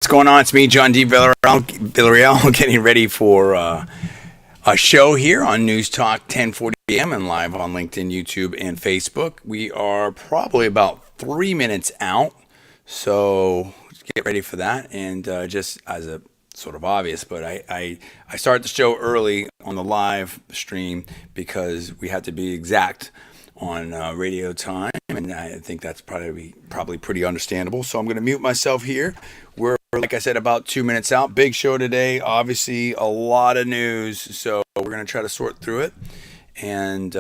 going on? It's me, John D. Villarreal, getting ready for a show here on Newstalk 1040am and live on LinkedIn, YouTube, and Facebook. We are probably about 3 minutes out, so get ready for that. And just as a sort of obvious, but I started the show early on the live stream because we had to be exact on radio time, and I think that's probably pretty understandable. So I'm going to mute myself here. We're, like I said, about 2 minutes out. Big show today. Obviously, a lot of news. So we're going to try to sort through it and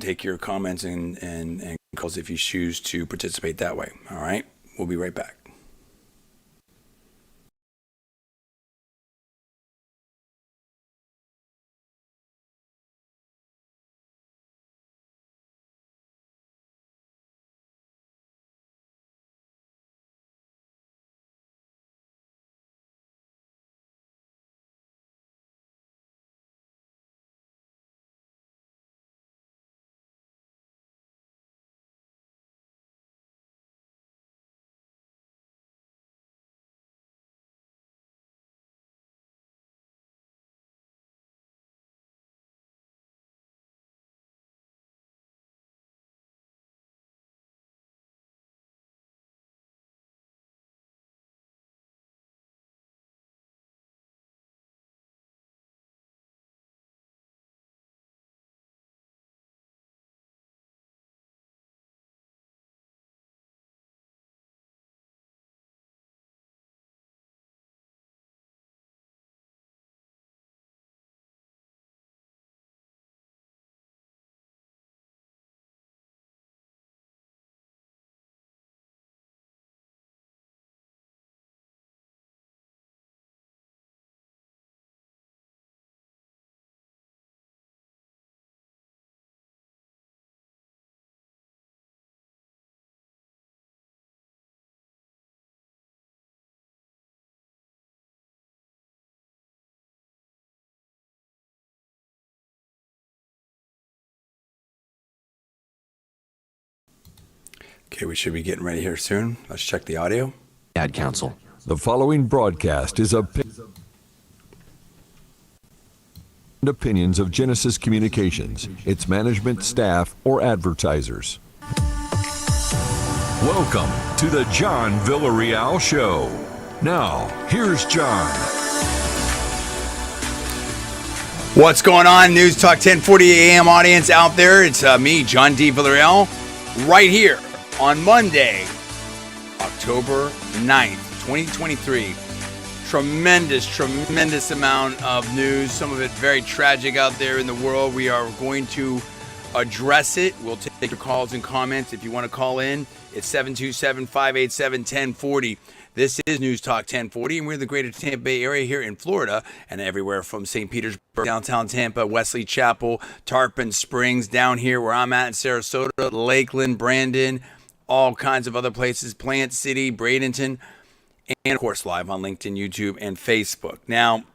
take your comments and calls if you choose to participate that way. All right. We'll be right back. Okay, we should be getting ready here soon. Let's check the audio. Ad Council. The following broadcast is opinions of Genesis Communications, its management, staff, or advertisers. Welcome to the John Villarreal Show. Now, here's John. What's going on, Newstalk 1040am audience out there? It's me, John D. Villarreal, right here on Monday, October 9th, 2023. Tremendous amount of news, some of it very tragic out there in the world. We are going to address it. We'll take your calls and comments. If you want to call in, it's 727-587-1040. This is News Talk 1040, and we're in the greater Tampa Bay area here in Florida, and everywhere from St. Petersburg, downtown Tampa, Wesley Chapel, Tarpon Springs, down here where I'm at in Sarasota, Lakeland, Brandon, all kinds of other places, Plant City, Bradenton, and of course live on LinkedIn, YouTube, and Facebook. Now,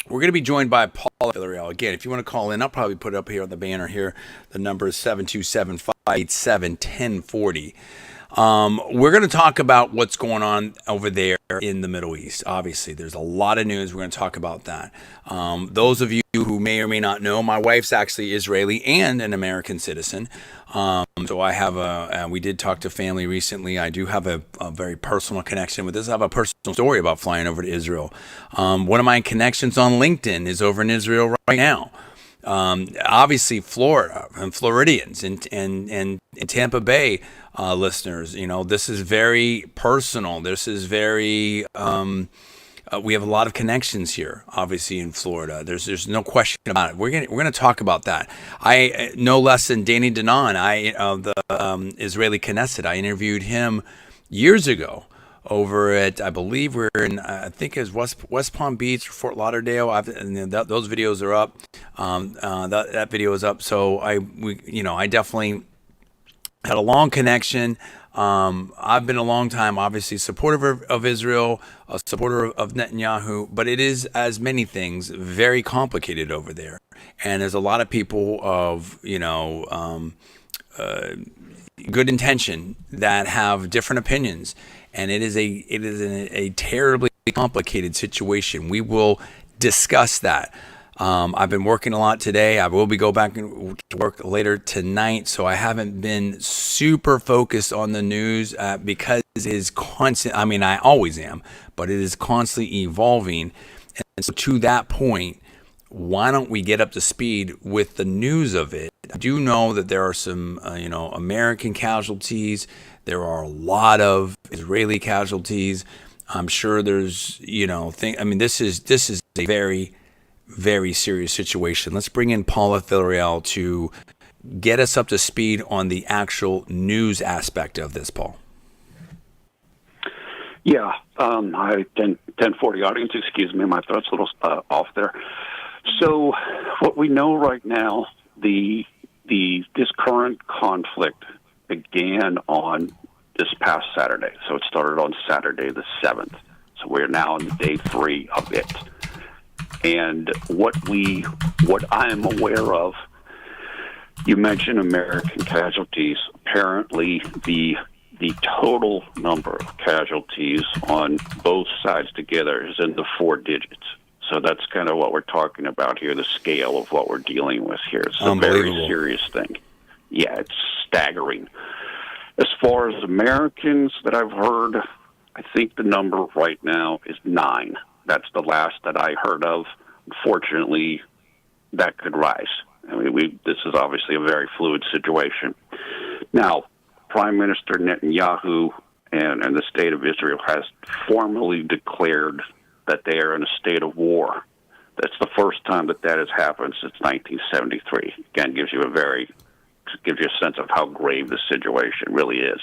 we're going to be joined by Paul Villarreal. Again, if you want to call in, I'll probably put it up here on the banner here. The number is 727-587-1040. We're going to talk about what's going on over there in the Middle East. Obviously, there's a lot of news. We're going to talk about that. Those of you who may or may not know, my wife's actually Israeli and an American citizen. So I have we did talk to family recently. I do have a very personal connection with this. I have a personal story about flying over to Israel. One of my connections on LinkedIn is over in Israel right now. Obviously Florida and Floridians and Tampa Bay listeners, you know, this is very personal. This is very, we have a lot of connections here, obviously in Florida. There's no question about it. We're gonna talk about that. I no less than Danny Danon, the Israeli Knesset. I interviewed him years ago over at, I believe we're in, I think it's West Palm Beach or Fort Lauderdale. Those videos are up. That video is up. So I definitely had a long connection. I've been a long time, obviously, supporter of Israel, a supporter of Netanyahu, but it is, as many things, very complicated over there. And there's a lot of people of, good intention that have different opinions. and it is a terribly complicated situation. We will discuss that. I've been working a lot today. I will be go back to work later tonight, so I haven't been super focused on the news because it is constant. I mean, I always am, but it is constantly evolving. And so to that point, why don't we get up to speed with the news of it? I do know that there are some, American casualties. There are a lot of Israeli casualties. I'm sure there's, this is a very, very serious situation. Let's bring in Paula Villarreal to get us up to speed on the actual news aspect of this, Paul. Yeah, hi, 1040 audience, excuse me, my throat's a little off there. So what we know right now, this current conflict began on this past Saturday. So it started on Saturday the 7th. So we're now in day 3 of it. And what I'm aware of, you mentioned American casualties. Apparently, the total number of casualties on both sides together is in the 4 digits. So that's kind of what we're talking about here, the scale of what we're dealing with here. It's a very serious thing. Yeah, it's staggering. As far as Americans that I've heard, I think the number right now is 9. That's the last that I heard of. Unfortunately, that could rise. I mean, this is obviously a very fluid situation. Now, Prime Minister Netanyahu and the state of Israel has formally declared that they are in a state of war. That's the first time that has happened since 1973. Again, gives you a sense of how grave the situation really is.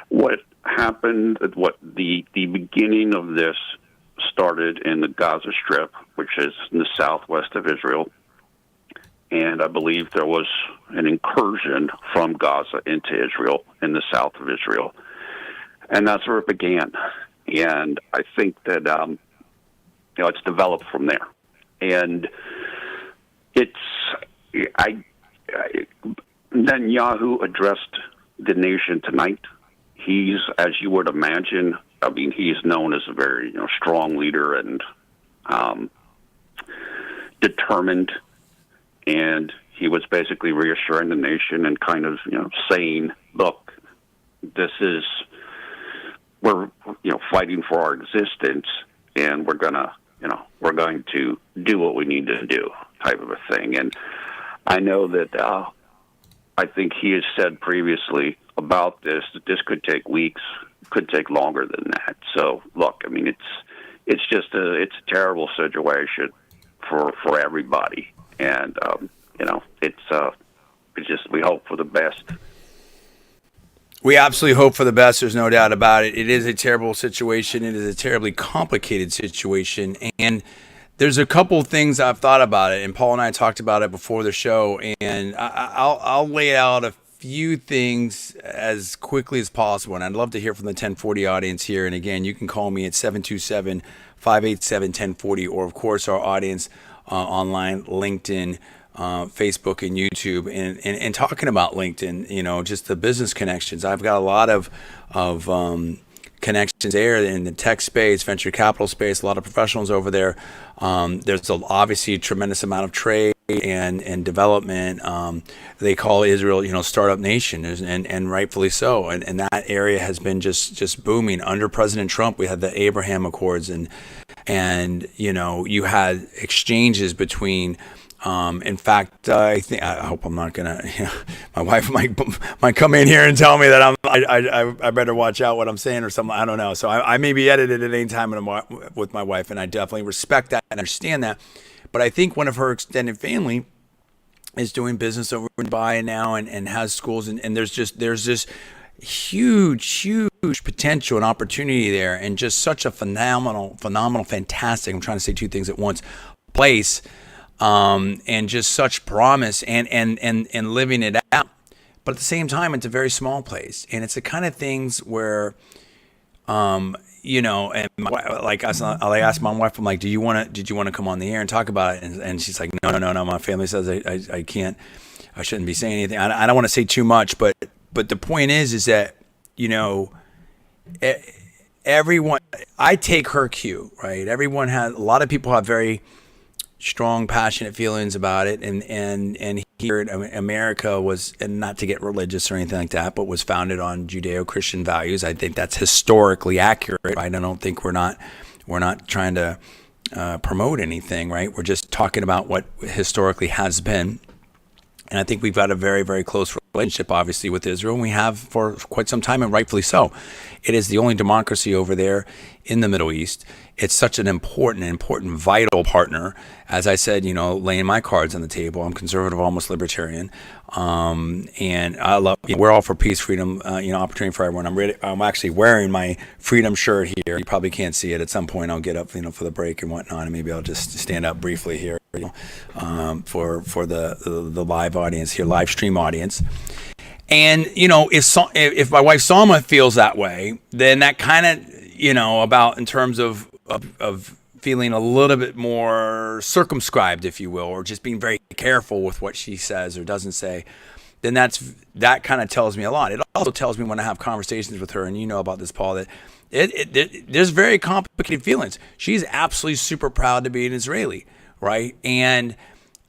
What happened, the beginning of this started in the Gaza Strip, which is in the southwest of Israel, and I believe there was an incursion from Gaza into Israel in the south of Israel, and that's where it began. And I think that it's developed from there, and Netanyahu addressed the nation tonight. He's, as you would imagine, he's known as a very strong leader and determined, and he was basically reassuring the nation and kind of saying, "Look, we're fighting for our existence, and we're going to do what we need to do," type of a thing. And I know that I think he has said previously about this that this could take weeks, could take longer than that. So look, it's just a terrible situation for everybody, and it's just we hope for the best. We absolutely hope for the best. There's no doubt about it. It is a terrible situation. It is a terribly complicated situation. And there's a couple things I've thought about it. And Paul and I talked about it before the show. And I'll lay out a few things as quickly as possible. And I'd love to hear from the 1040 audience here. And again, you can call me at 727-587-1040. Or, of course, our audience online, LinkedIn, Facebook and YouTube, and talking about LinkedIn, just the business connections. I've got a lot of connections there in the tech space, venture capital space, a lot of professionals over there. There's obviously a tremendous amount of trade and development. They call Israel, startup nation, and rightfully so. And that area has been just booming. Under President Trump, we had the Abraham Accords, and you had exchanges between. In fact, I hope I'm not gonna. My wife might come in here and tell me that I better watch out what I'm saying or something. I don't know. So I may be edited at any time with my wife, and I definitely respect that and understand that. But I think one of her extended family is doing business over in Dubai now and has schools, and there's this huge potential and opportunity there, and just such a phenomenal, fantastic. I'm trying to say two things at once. Place. And just such promise and living it out. But at the same time, it's a very small place. And it's the kind of things where, and I asked my wife, I'm like, did you want to come on the air and talk about it? And she's like, no, my family says I can't, I shouldn't be saying anything. I don't want to say too much, but the point is that, everyone, I take her cue, right? Everyone has, a lot of people have very strong, passionate feelings about it, and here America was, and not to get religious or anything like that, but was founded on Judeo-Christian values. I think that's historically accurate. Right? I don't think we're not trying to promote anything, right? We're just talking about what historically has been. And I think we've got a very, very close relationship, obviously, with Israel, and we have for quite some time, and rightfully so. It is the only democracy over there in the Middle East. It's such an important, vital partner. As I said, laying my cards on the table. I'm conservative, almost libertarian, and I love. We're all for peace, freedom, opportunity for everyone. I'm actually wearing my freedom shirt here. You probably can't see it. At some point, I'll get up, for the break and whatnot, and maybe I'll just stand up briefly here, for the live audience here, live stream audience. And if my wife Salma feels that way, then that kind of about in terms of feeling a little bit more circumscribed, if you will, or just being very careful with what she says or doesn't say, then that kind of tells me a lot. It also tells me when I have conversations with her, and about this, Paul, that there's very complicated feelings. She's absolutely super proud to be an Israeli, right? And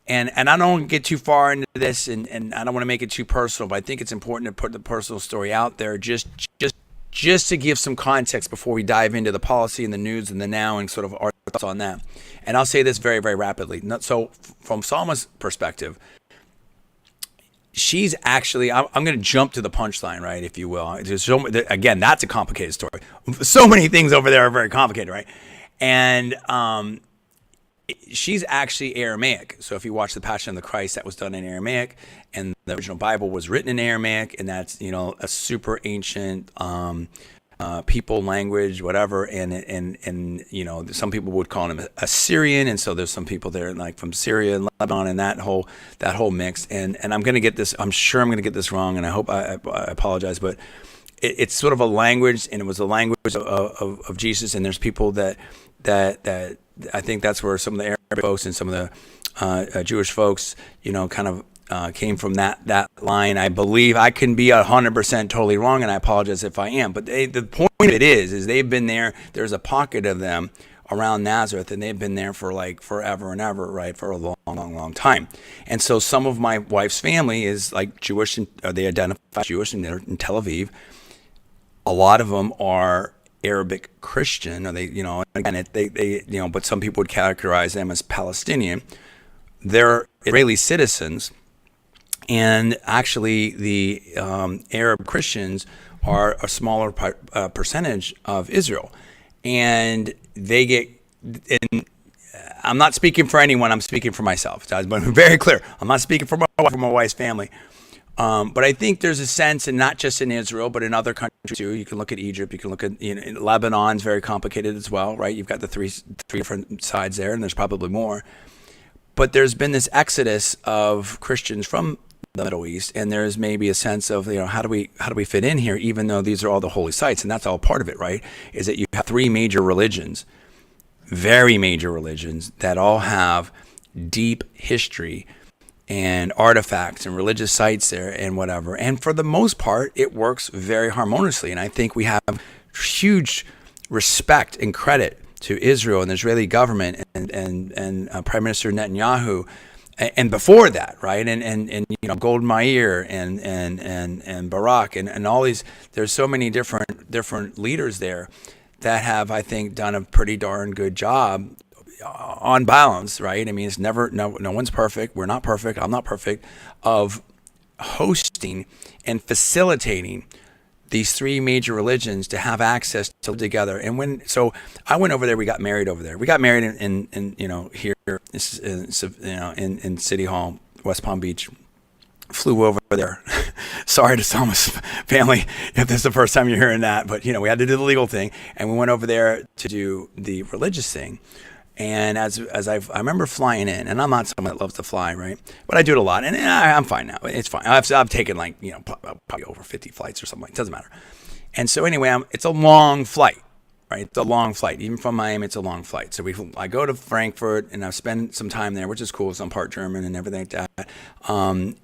I don't want to get too far into this, and I don't want to make it too personal, but I think it's important to put the personal story out there just to give some context before we dive into the policy and the news and the now and sort of our thoughts on that. And I'll say this very, very rapidly. So from Salma's perspective, she's actually, I'm going to jump to the punchline, right, if you will. Again, that's a complicated story. So many things over there are very complicated, right? And she's actually Aramaic. So if you watch The Passion of the Christ, that was done in Aramaic, and the original Bible was written in Aramaic, and that's a super ancient people language, whatever. And some people would call him Assyrian, and so there's some people there like from Syria and Lebanon and that whole mix. And I'm gonna get this. I'm sure I'm gonna get this wrong, and I hope I apologize, but it's sort of a language, and it was a language of Jesus. And there's people that I think that's where some of the Arabic folks and some of the Jewish folks, kind of came from that line. I believe. I can be 100% totally wrong, and I apologize if I am. But the point of it is they've been there. There's a pocket of them around Nazareth, and they've been there for like forever and ever, right, for a long time. And so some of my wife's family is like Jewish, and they identify Jewish, and they're in Tel Aviv. A lot of them are Arabic Christian, or but some people would characterize them as Palestinian. They're Israeli citizens, and actually the Arab Christians are a smaller percentage of Israel, and they get. And I'm not speaking for anyone. I'm speaking for myself. But I'm very clear. I'm not speaking for my wife, for my wife's family. But I think there's a sense, and not just in Israel, but in other countries too. You can look at Egypt. You can look at Lebanon's very complicated as well, right? You've got the three different sides there, and there's probably more. But there's been this exodus of Christians from the Middle East, and there's maybe a sense of how do we fit in here, even though these are all the holy sites, and that's all part of it, right? Is that you have three major religions, very major religions that all have deep history and artifacts and religious sites there and whatever. And for the most part, it works very harmoniously. And I think we have huge respect and credit to Israel and the Israeli government and Prime Minister Netanyahu, and before that, right? And Golda Meir and Barak and all these. There's so many different leaders there that have, I think, done a pretty darn good job on balance, right? I mean, it's never, no one's perfect. We're not perfect. I'm not perfect, of hosting and facilitating these three major religions to have access to live together. And so I went over there, we got married over there. We got married in here, in City Hall, West Palm Beach. Flew over there. Sorry to Salma's family if this is the first time you're hearing that, but we had to do the legal thing, and we went over there to do the religious thing. And as I remember flying in, and I'm not someone that loves to fly, right? But I do it a lot, and I'm fine now. It's fine. I've taken probably over 50 flights or something. It doesn't matter. And so anyway, it's a long flight, right? It's a long flight. Even from Miami, it's a long flight. So I go to Frankfurt, and I spend some time there, which is cool. So I'm part German and everything like that.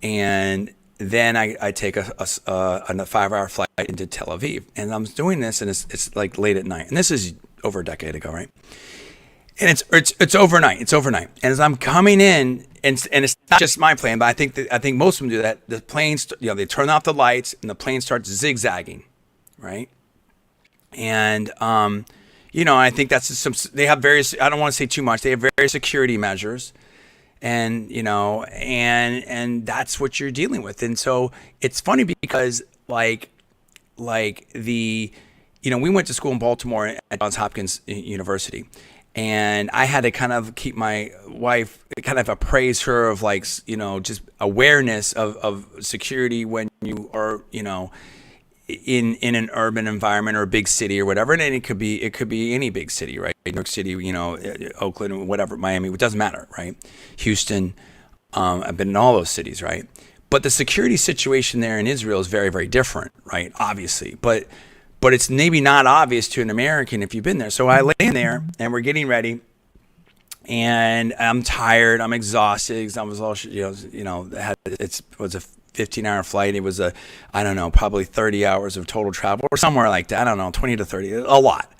And then I take a 5-hour flight into Tel Aviv, and I'm doing this, and it's like late at night, and this is over a decade ago, right? And it's overnight. It's overnight, and as I'm coming in, and it's not just my plane, but I think most of them do that. The planes, they turn off the lights, and the plane starts zigzagging, right? And I think that's they have various. I don't want to say too much. They have various security measures. And and that's what you're dealing with. And so it's funny because like we went to school in Baltimore at Johns Hopkins University, and I had to kind of keep my wife, kind of appraise her of just awareness of security when you are in an urban environment or a big city or whatever. And it could be any big city, right? New York City, Oakland, whatever, Miami, it doesn't matter, right? Houston, I've been in all those cities, right? But the security situation there in Israel is very, very different, right? Obviously, but it's maybe not obvious to an American if you've been there. So I land there, and we're getting ready, and I'm tired, I'm exhausted, because I was all, it was a 15-hour flight. It was probably 30 hours of total travel or somewhere like that. I don't know, 20 to 30, a lot.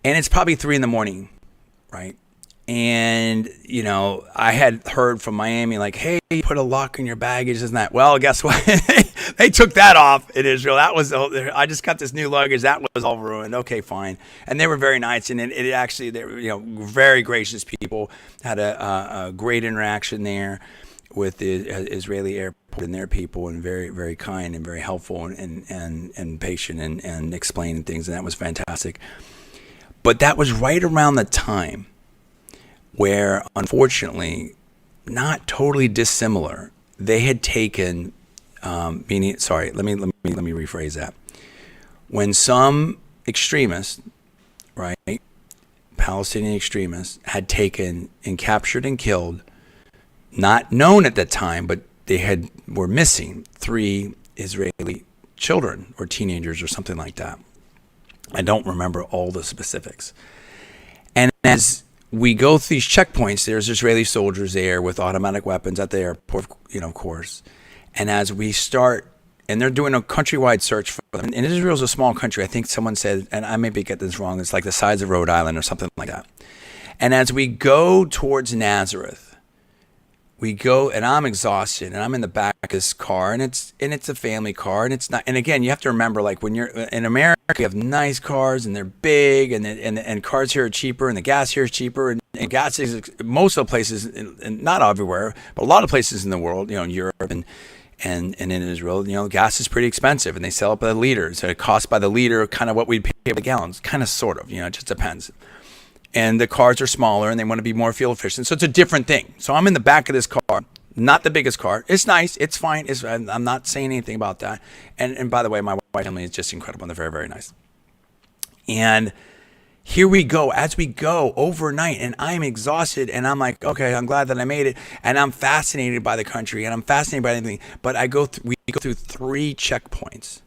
And it's probably 3 a.m, right? And, I had heard from Miami, like, hey, put a lock in your baggage, isn't that? Well, guess what? They took that off in Israel. I just got this new luggage. That was all ruined. Okay, fine. And they were very nice. And it actually, they were, very gracious people. Had a great interaction there with the Israeli airport and their people, and very, very kind and very helpful and patient and explaining things. And that was fantastic. But that was right around the time where, unfortunately, not totally dissimilar, they had taken, let me rephrase that. When some extremists, right, Palestinian extremists, had taken and captured and killed, not known at the time, but they were missing 3 Israeli children or teenagers or something like that. I don't remember all the specifics. And as we go through these checkpoints, there's Israeli soldiers there with automatic weapons at the airport, of course. And as we start, and they're doing a countrywide search for them. And Israel's a small country. I think someone said, and I maybe get this wrong, it's like the size of Rhode Island or something like that. And as we go towards Nazareth, we go, and I'm exhausted, and I'm in the back of this car, and it's a family car, and it's not. And again, you have to remember, like, when you're in America, you have nice cars, and they're big, and cars here are cheaper, and the gas here is cheaper, and gas is most of the places, and not everywhere, but a lot of places in the world, in Europe and in Israel, gas is pretty expensive, and they sell it by the liter, so it costs by the liter, kind of what we'd pay by the gallons, kind of, sort of, it just depends. And the cars are smaller, and they want to be more fuel efficient. So it's a different thing. So I'm in the back of this car, not the biggest car. It's nice. It's fine. I'm not saying anything about that. And by the way, my wife family is just incredible, and they're very, very nice. And here we go, as we go overnight, and I'm exhausted, and I'm like, okay, I'm glad that I made it. And I'm fascinated by the country, and I'm fascinated by everything. But we go through 3 checkpoints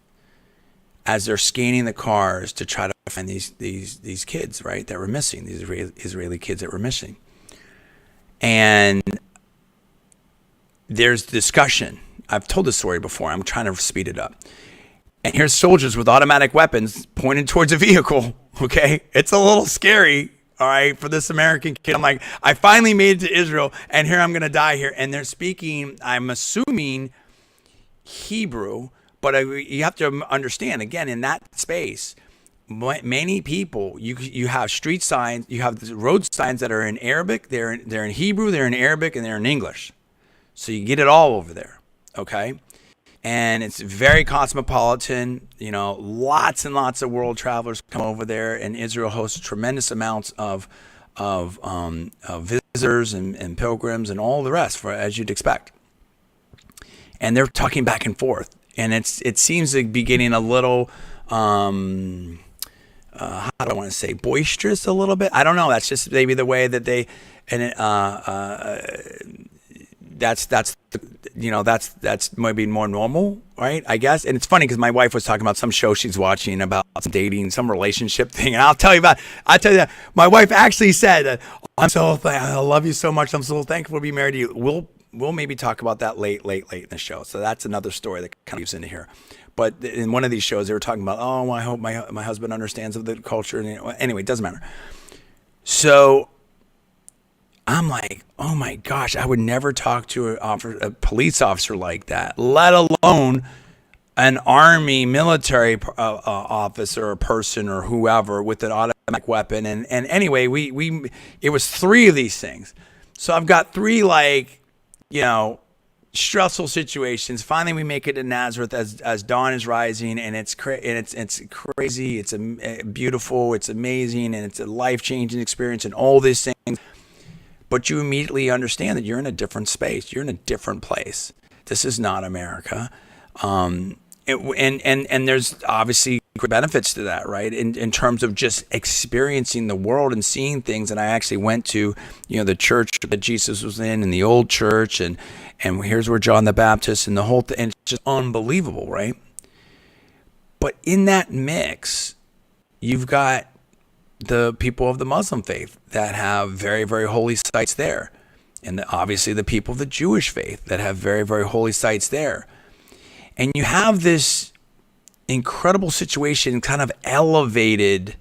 as they're scanning the cars to try to find these kids, right, that were missing, these Israeli kids that were missing. And there's discussion. I've told this story before. I'm trying to speed it up. And here's soldiers with automatic weapons pointed towards a vehicle, okay? It's a little scary, all right, for this American kid. I'm like, I finally made it to Israel, and here I'm going to die here. And they're speaking, I'm assuming, Hebrew. But you have to understand, again, in that space, many people, you have street signs, you have road signs that are in Arabic, they're in Hebrew, they're in Arabic, and they're in English. So you get it all over there, okay? And it's very cosmopolitan. Lots and lots of world travelers come over there, and Israel hosts tremendous amounts of visitors and pilgrims and all the rest, as you'd expect. And they're talking back and forth. And it seems to be getting a little, how do I want to say, boisterous a little bit. I don't know. That's just maybe the way that they, and that's maybe more normal, right? I guess. And it's funny because my wife was talking about some show she's watching about some dating, some relationship thing, and I'll tell you my wife actually said, I love you so much. I'm so thankful to be married to you. we'll maybe talk about that late in the show. So that's another story that kind of weaves into here. But in one of these shows, they were talking about, oh, I hope my husband understands of the culture. And anyway, it doesn't matter. So I'm like, oh my gosh, I would never talk to a police officer like that, let alone an army military officer or person or whoever with an automatic weapon. And anyway, it was 3 of these things. So I've got 3 stressful situations. Finally, we make it to Nazareth as dawn is rising, and it's crazy. It's beautiful. It's amazing, and it's a life-changing experience, and all these things. But you immediately understand that you're in a different space. You're in a different place. This is not America. And there's obviously great benefits to that, right? In terms of just experiencing the world and seeing things. And I actually went to, the church that Jesus was in the old church, and here's where John the Baptist and the whole thing, and it's just unbelievable, right? But in that mix, you've got the people of the Muslim faith that have very, very holy sites there. And obviously the people of the Jewish faith that have very, very holy sites there. And you have this incredible situation kind of elevated.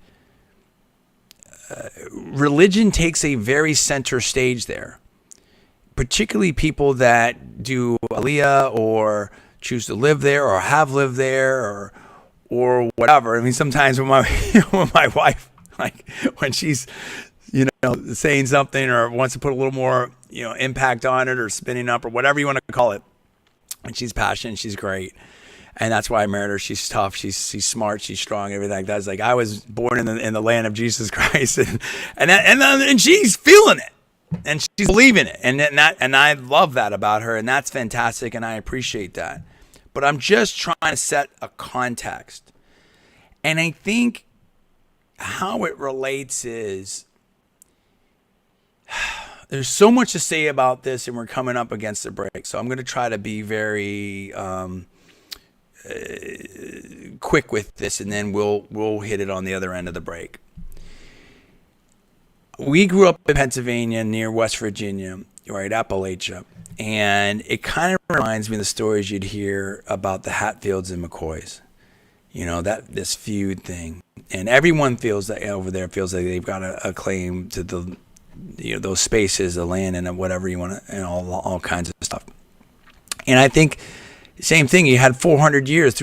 Religion takes a very center stage there, particularly people that do Aliyah or choose to live there or have lived there or whatever. I mean, sometimes when my wife, like when she's, saying something or wants to put a little more, impact on it or spinning up or whatever you want to call it, and she's passionate, she's great. And that's why I married her. She's tough. She's smart. She's strong. Everything like that. It's like I was born in the land of Jesus Christ, and she's feeling it, and she's believing it, and I love that about her, and that's fantastic, and I appreciate that. But I'm just trying to set a context, and I think how it relates is there's so much to say about this, and we're coming up against the break. So I'm going to try to be very quick with this, and then we'll hit it on the other end of the break. We grew up in Pennsylvania near West Virginia, right, Appalachia, and it kind of reminds me of the stories you'd hear about the Hatfields and McCoys. This feud thing, and everyone feels that over there feels like they've got a claim to the those spaces, the land, and whatever you want to, and all kinds of stuff. And I think same thing. You had 400 years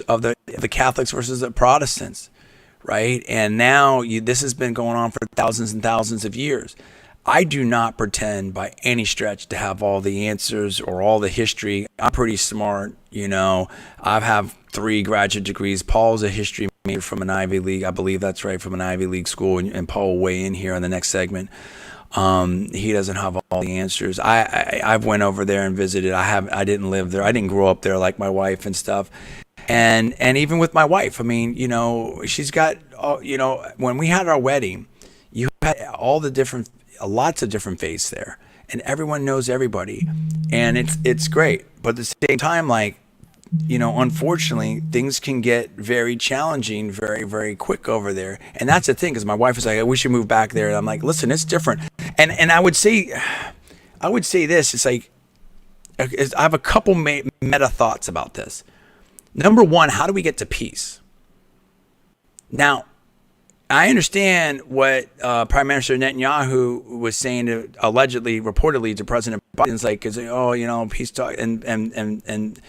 of the Catholics versus the Protestants, right? And now this has been going on for thousands and thousands of years. I do not pretend by any stretch to have all the answers or all the history. I'm pretty smart, I have 3 graduate degrees. Paul's a history major from an Ivy League. I believe that's right, from an Ivy League school. And Paul will weigh in here on the next segment. He doesn't have all the answers. I've went over there and visited. I didn't live there. I didn't grow up there like my wife and stuff. And even with my wife, I mean, she's got, when we had our wedding, you had lots of different faiths there, and everyone knows everybody, and it's great. But at the same time, unfortunately, things can get very challenging very, very quick over there. And that's the thing, because my wife was like, we should move back there. And I'm like, listen, it's different. And I would say this, it's like, I have a couple meta thoughts about this. Number one, how do we get to peace? Now, I understand what Prime Minister Netanyahu was saying reportedly to President Biden. It's like, peace talk, and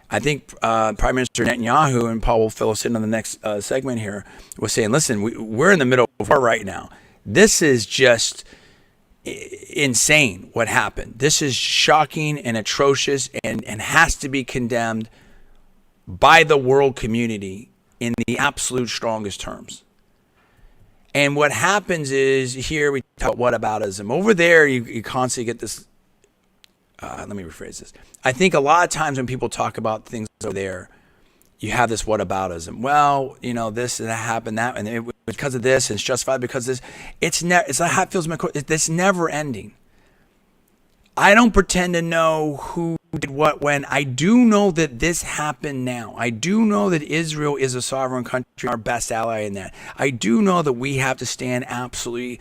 I think Prime Minister Netanyahu, and Paul will fill us in on the next segment here, was saying, listen, we're in the middle of war right now. This is just insane what happened. This is shocking and atrocious and has to be condemned by the world community in the absolute strongest terms. And what happens is, here we talk about whataboutism. Over there, you constantly get this. Let me rephrase this. I think a lot of times when people talk about things over there, you have this whataboutism. Well, this and that happened, that, and it was because of this, and it's justified because of this. It's like Hatfields. It's never ending. I don't pretend to know who did what when. I do know that this happened now. I do know that Israel is a sovereign country, our best ally in that. I do know that we have to stand absolutely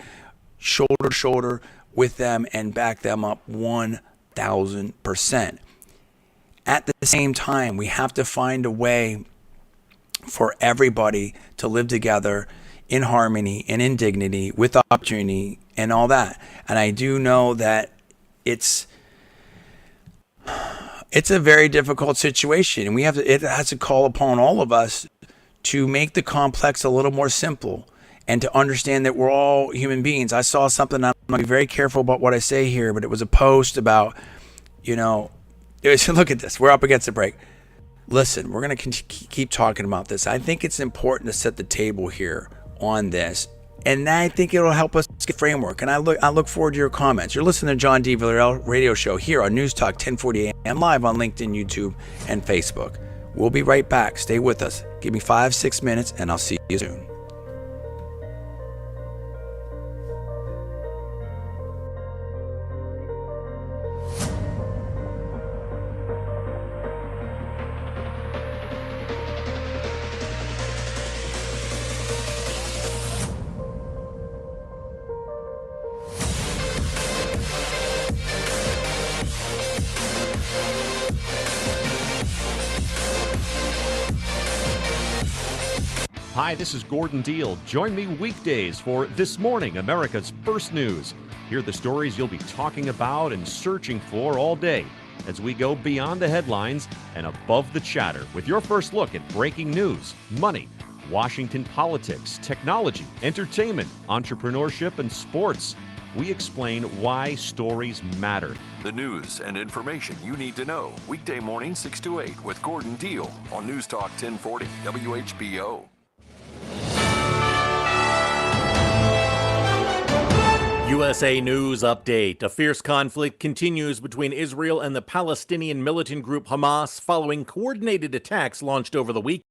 shoulder to shoulder with them and back them up 1,000%. 1,000%. At the same time, we have to find a way for everybody to live together in harmony and in dignity with opportunity and all that. And I do know that it's a very difficult situation, and it has to call upon all of us to make the complex a little more simple and to understand that we're all human beings. I saw something, I'm going to be very careful about what I say here, but it was a post about, look at this, we're up against the break. Listen, we're going to keep talking about this. I think it's important to set the table here on this, and I think it'll help us get framework. And I look forward to your comments. You're listening to John D. Villarreal Radio Show here on Newstalk 1040am, live on LinkedIn, YouTube, and Facebook. We'll be right back. Stay with us. Give me 5-6 minutes, and I'll see you soon. Hi, this is Gordon Deal. Join me weekdays for This Morning, America's First News. Hear the stories you'll be talking about and searching for all day as we go beyond the headlines and above the chatter with your first look at breaking news, money, Washington politics, technology, entertainment, entrepreneurship, and sports. We explain why stories matter. The news and information you need to know. Weekday morning 6 to 8 with Gordon Deal on Newstalk 1040 WHBO. USA News Update. A fierce conflict continues between Israel and the Palestinian militant group Hamas following coordinated attacks launched over the weekend.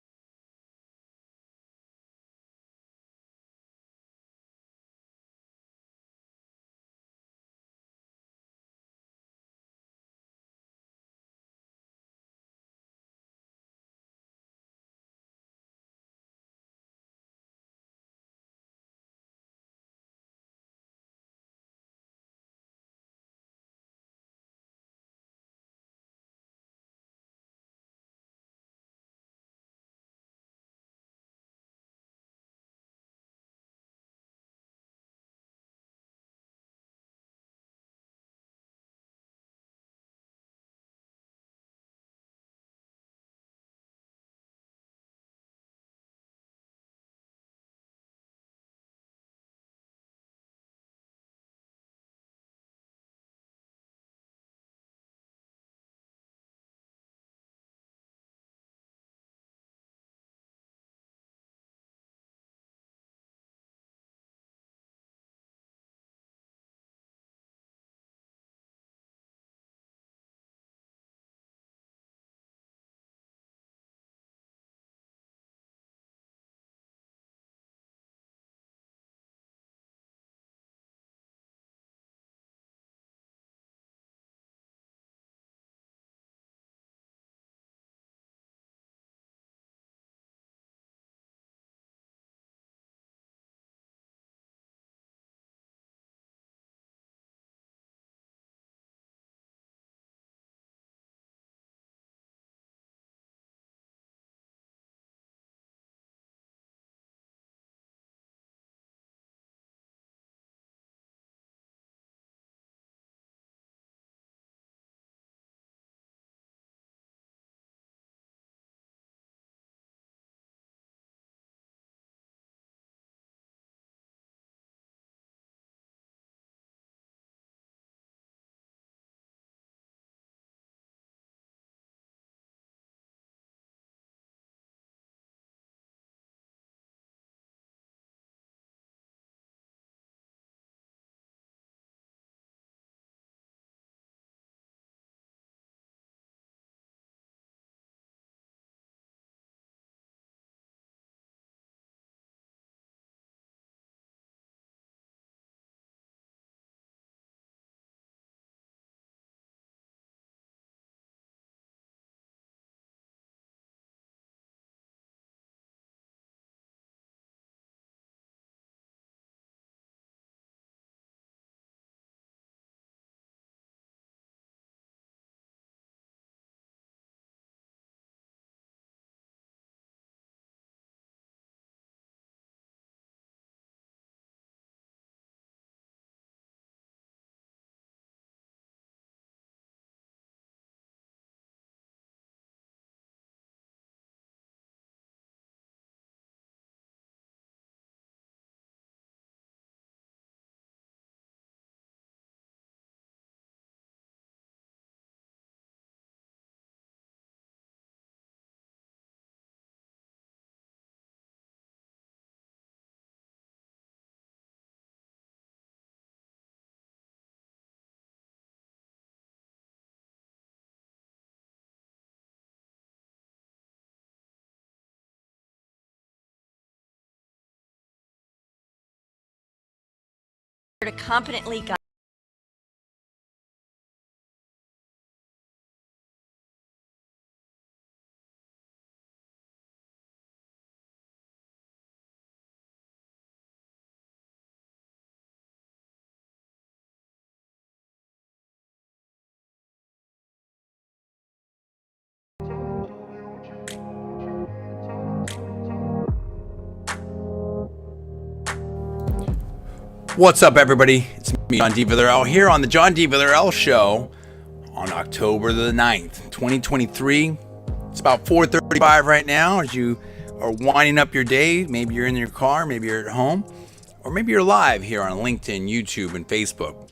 competently guide. What's up, everybody? It's me, John D. Villarreal, here on the John D. Villarreal Show on October the 9th, 2023. It's about 4:35 right now as you are winding up your day. Maybe you're in your car, maybe you're at home, or maybe you're live here on LinkedIn, YouTube, and Facebook.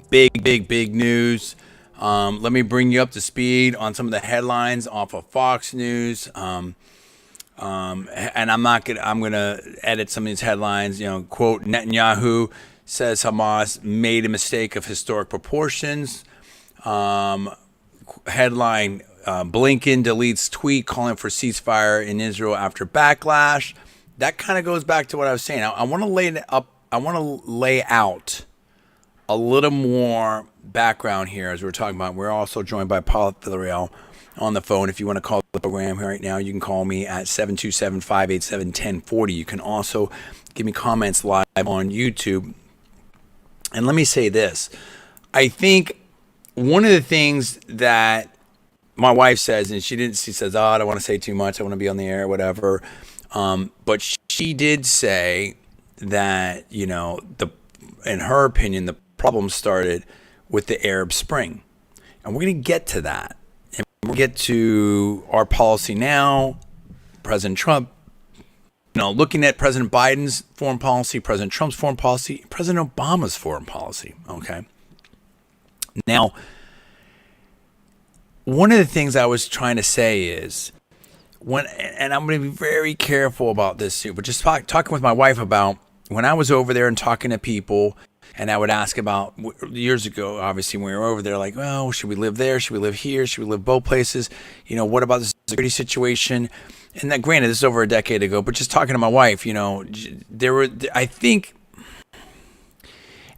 Big news. Let me bring you up to speed on some of the headlines off of Fox News. And I'm gonna edit some of these headlines. Quote, Netanyahu says Hamas made a mistake of historic proportions. Headline, Blinken deletes tweet calling for ceasefire in Israel after backlash. That kind of goes back to what I was saying. I want to lay out a little more background here as we're talking about. We're also joined by Paul Villarreal on the phone. If you want to call the program right now, you can call me at 727-587-1040. You can also give me comments live on YouTube. And let me say this. I think one of the things that my wife says, and she says, I don't want to say too much. I want to be on the air, whatever. But she did say that, in her opinion, the problem started with the Arab Spring. And we're going to get to that. We'll get to our policy now, President Trump, looking at President Biden's foreign policy, President Trump's foreign policy, President Obama's foreign policy, okay? Now, one of the things I was trying to say is, and I'm going to be very careful about this too, but just talking with my wife about when I was over there and talking to people. And I would ask about years ago, obviously, when we were over there, like, well, should we live there? Should we live here? Should we live both places? What about the security situation? And that, granted, this is over a decade ago, but just talking to my wife, I think,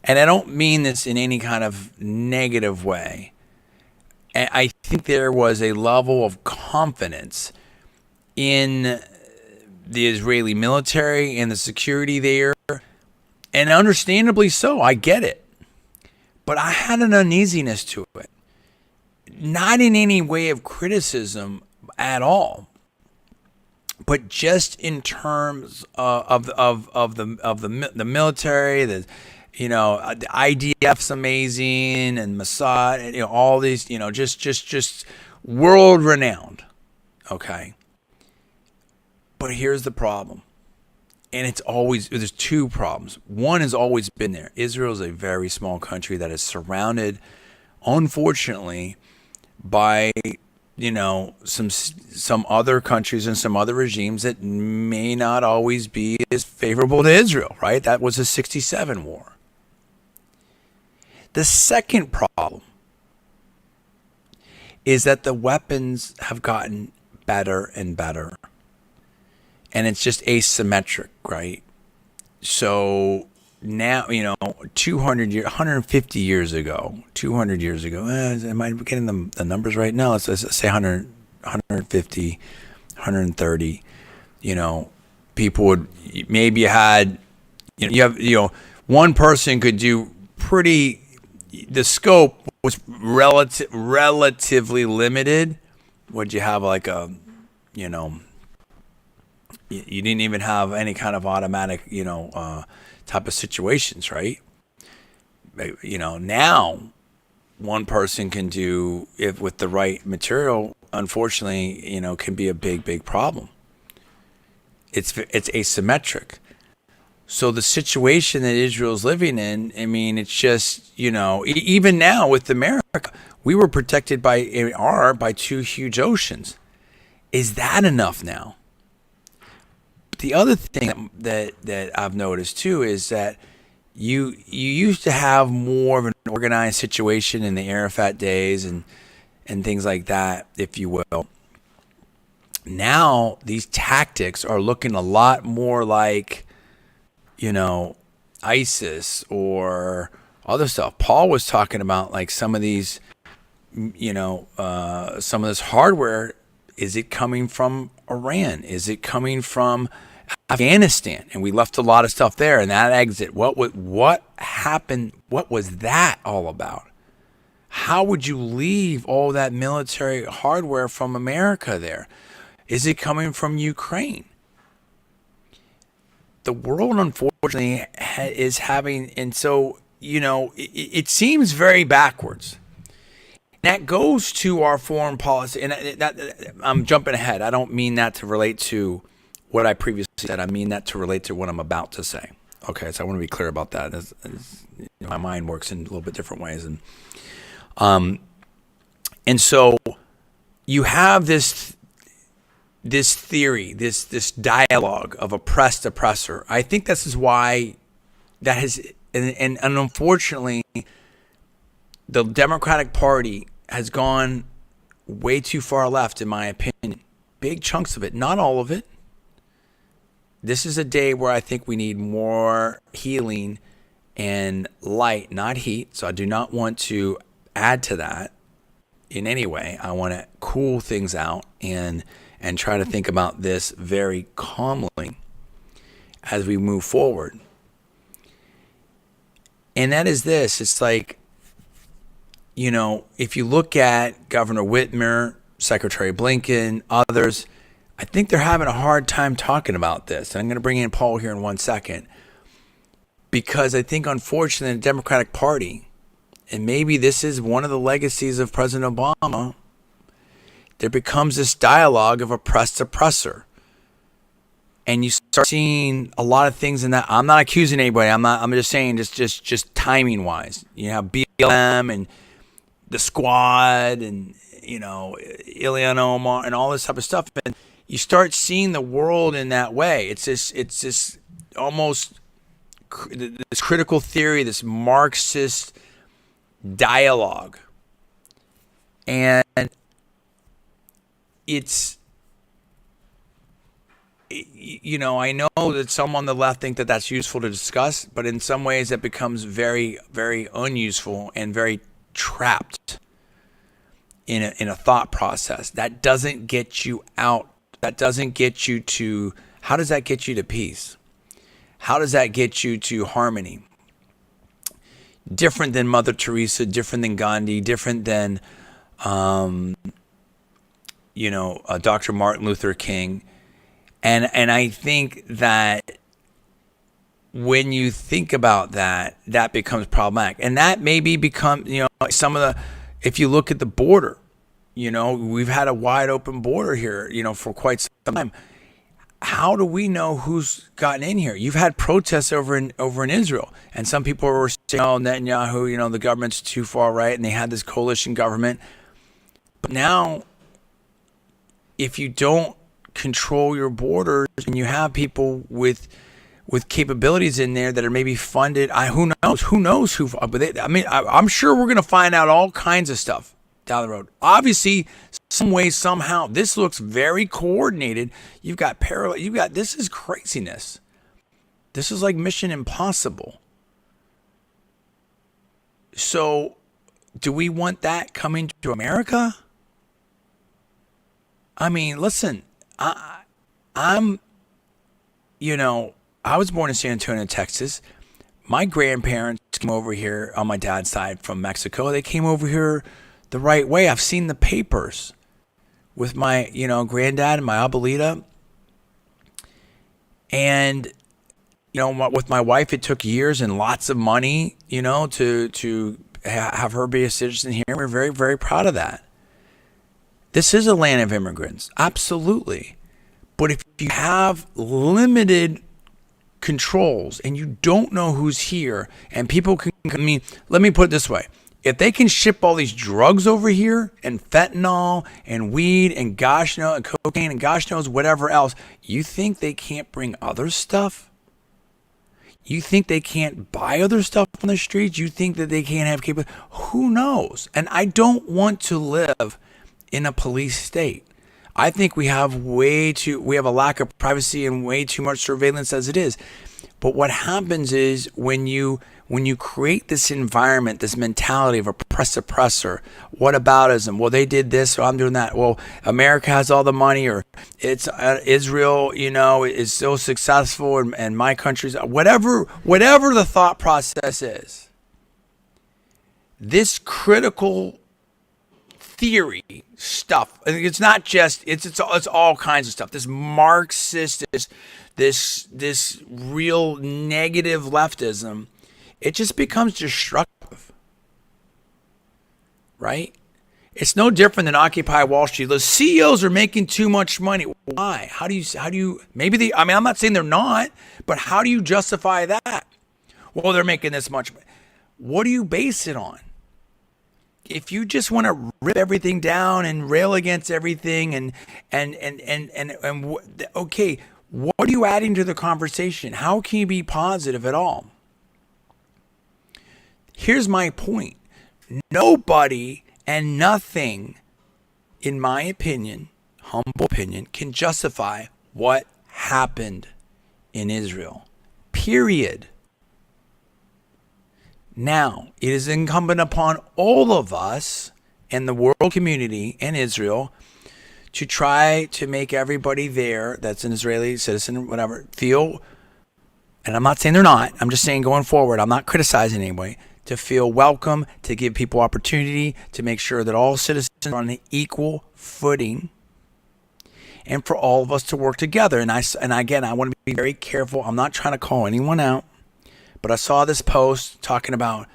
and I don't mean this in any kind of negative way, I think there was a level of confidence in the Israeli military and the security there. And understandably so, I get it. But I had an uneasiness to it. Not in any way of criticism at all, but just in terms of the military, the IDF's amazing, and Mossad, and all these, just world renowned. Okay. But here's the problem. And there's two problems. One has always been there. Israel is a very small country that is surrounded, unfortunately, by, some other countries and some other regimes that may not always be as favorable to Israel, right? That was the 67 war. The second problem is that the weapons have gotten better and better. And it's just asymmetric, right? So now, 150 years ago, am I getting the numbers right now? Let's say 100, 150, 130, people would, maybe you had, one person could do the scope was relatively limited. Would you have like you didn't even have any kind of automatic, type of situations, right? Now one person can do it with the right material. Unfortunately, can be a big problem. It's asymmetric. So the situation that Israel's living in, I mean, it's just, even now with America, we were protected by two huge oceans. Is that enough now? The other thing that I've noticed too is that you used to have more of an organized situation in the Arafat days and things like that, if you will. Now these tactics are looking a lot more like, ISIS or other stuff. Paul was talking about like some of these, some of this hardware. Is it coming from Iran? Is it coming from Afghanistan? And we left a lot of stuff there. And that exit, what happened? What was that all about? How would you leave all that military hardware from America there? Is it coming from Ukraine? The world, unfortunately, is having, and so, it seems very backwards. That goes to our foreign policy, and I'm jumping ahead. I don't mean that to relate to what I previously said. I mean that to relate to what I'm about to say. Okay, so I want to be clear about that. As my mind works in a little bit different ways, and so you have this theory, this dialogue of oppressed oppressor. I think this is why that has, and unfortunately, the Democratic Party has gone way too far left, in my opinion. Big chunks of it, not all of it. This is a day where I think we need more healing and light, not heat. So I do not want to add to that in any way. I want to cool things out and try to think about this very calmly as we move forward. And that is this. It's like, if you look at Governor Whitmer, Secretary Blinken, others, I think they're having a hard time talking about this. And I'm going to bring in Paul here in 1 second. Because I think, unfortunately, the Democratic Party, and maybe this is one of the legacies of President Obama, there becomes this dialogue of oppressed oppressor. And you start seeing a lot of things in that. I'm not accusing anybody. I'm just saying just timing wise. You have BLM and the Squad and Ilhan Omar and all this type of stuff, and you start seeing the world in that way. It's this almost this critical theory, this Marxist dialogue, and it's, I know that some on the left think that that's useful to discuss, but in some ways it becomes very, very unuseful and very trapped in a thought process. That doesn't get you out. That doesn't get you to, how does that get you to peace? How does that get you to harmony? Different than Mother Teresa, different than Gandhi, different than, Dr. Martin Luther King. And I think that when you think about that, that becomes problematic. And that maybe become, some of the, if you look at the border, we've had a wide open border here, for quite some time. How do we know who's gotten in here? You've had protests over in Israel, and some people were saying, "Oh, Netanyahu, the government's too far right," and they had this coalition government. But now, if you don't control your borders and you have people with capabilities in there that are maybe funded, who knows who, but I'm sure we're going to find out all kinds of stuff down the road. Obviously, some way, somehow, this looks very coordinated. You've got this is craziness. This is like Mission Impossible. So, do we want that coming to America? Listen, I was born in San Antonio, Texas. My grandparents came over here on my dad's side from Mexico. They came over here the right way. I've seen the papers with my, granddad and my abuelita. And, with my wife, it took years and lots of money, to have her be a citizen here. We're very, very proud of that. This is a land of immigrants. Absolutely. But if you have limited controls and you don't know who's here, and people can, let me put it this way. If they can ship all these drugs over here, and fentanyl and weed and gosh knows, and cocaine and gosh knows whatever else, you think they can't bring other stuff? You think they can't buy other stuff on the streets? You think that they can't have capability? Who knows? And I don't want to live in a police state. I think we have a lack of privacy and way too much surveillance as it is. But what happens is when you create this environment, this mentality of oppressor, whataboutism, well, they did this, so I'm doing that. Well, America has all the money, or it's Israel, is so successful, and my country's whatever the thought process is. This critical theory stuff, I think it's not just it's all kinds of stuff. This Marxist, this real negative leftism, it just becomes destructive, right? It's no different than Occupy Wall Street. The CEOs are making too much money. Why? How do you maybe I'm not saying they're not, but how do you justify that? Well, they're making this much money. What do you base it on? If you just want to rip everything down and rail against everything and okay, what are you adding to the conversation? How can you be positive at all? Here's my point. Nobody and nothing, in my opinion, humble opinion, can justify what happened in Israel. Period. Now, it is incumbent upon all of us and the world community and Israel to try to make everybody there that's an Israeli citizen, whatever, feel, and I'm not saying they're not, I'm just saying going forward, I'm not criticizing anybody, to feel welcome, to give people opportunity, to make sure that all citizens are on an equal footing, and for all of us to work together. And again, I want to be very careful. I'm not trying to call anyone out, but I saw this post talking about,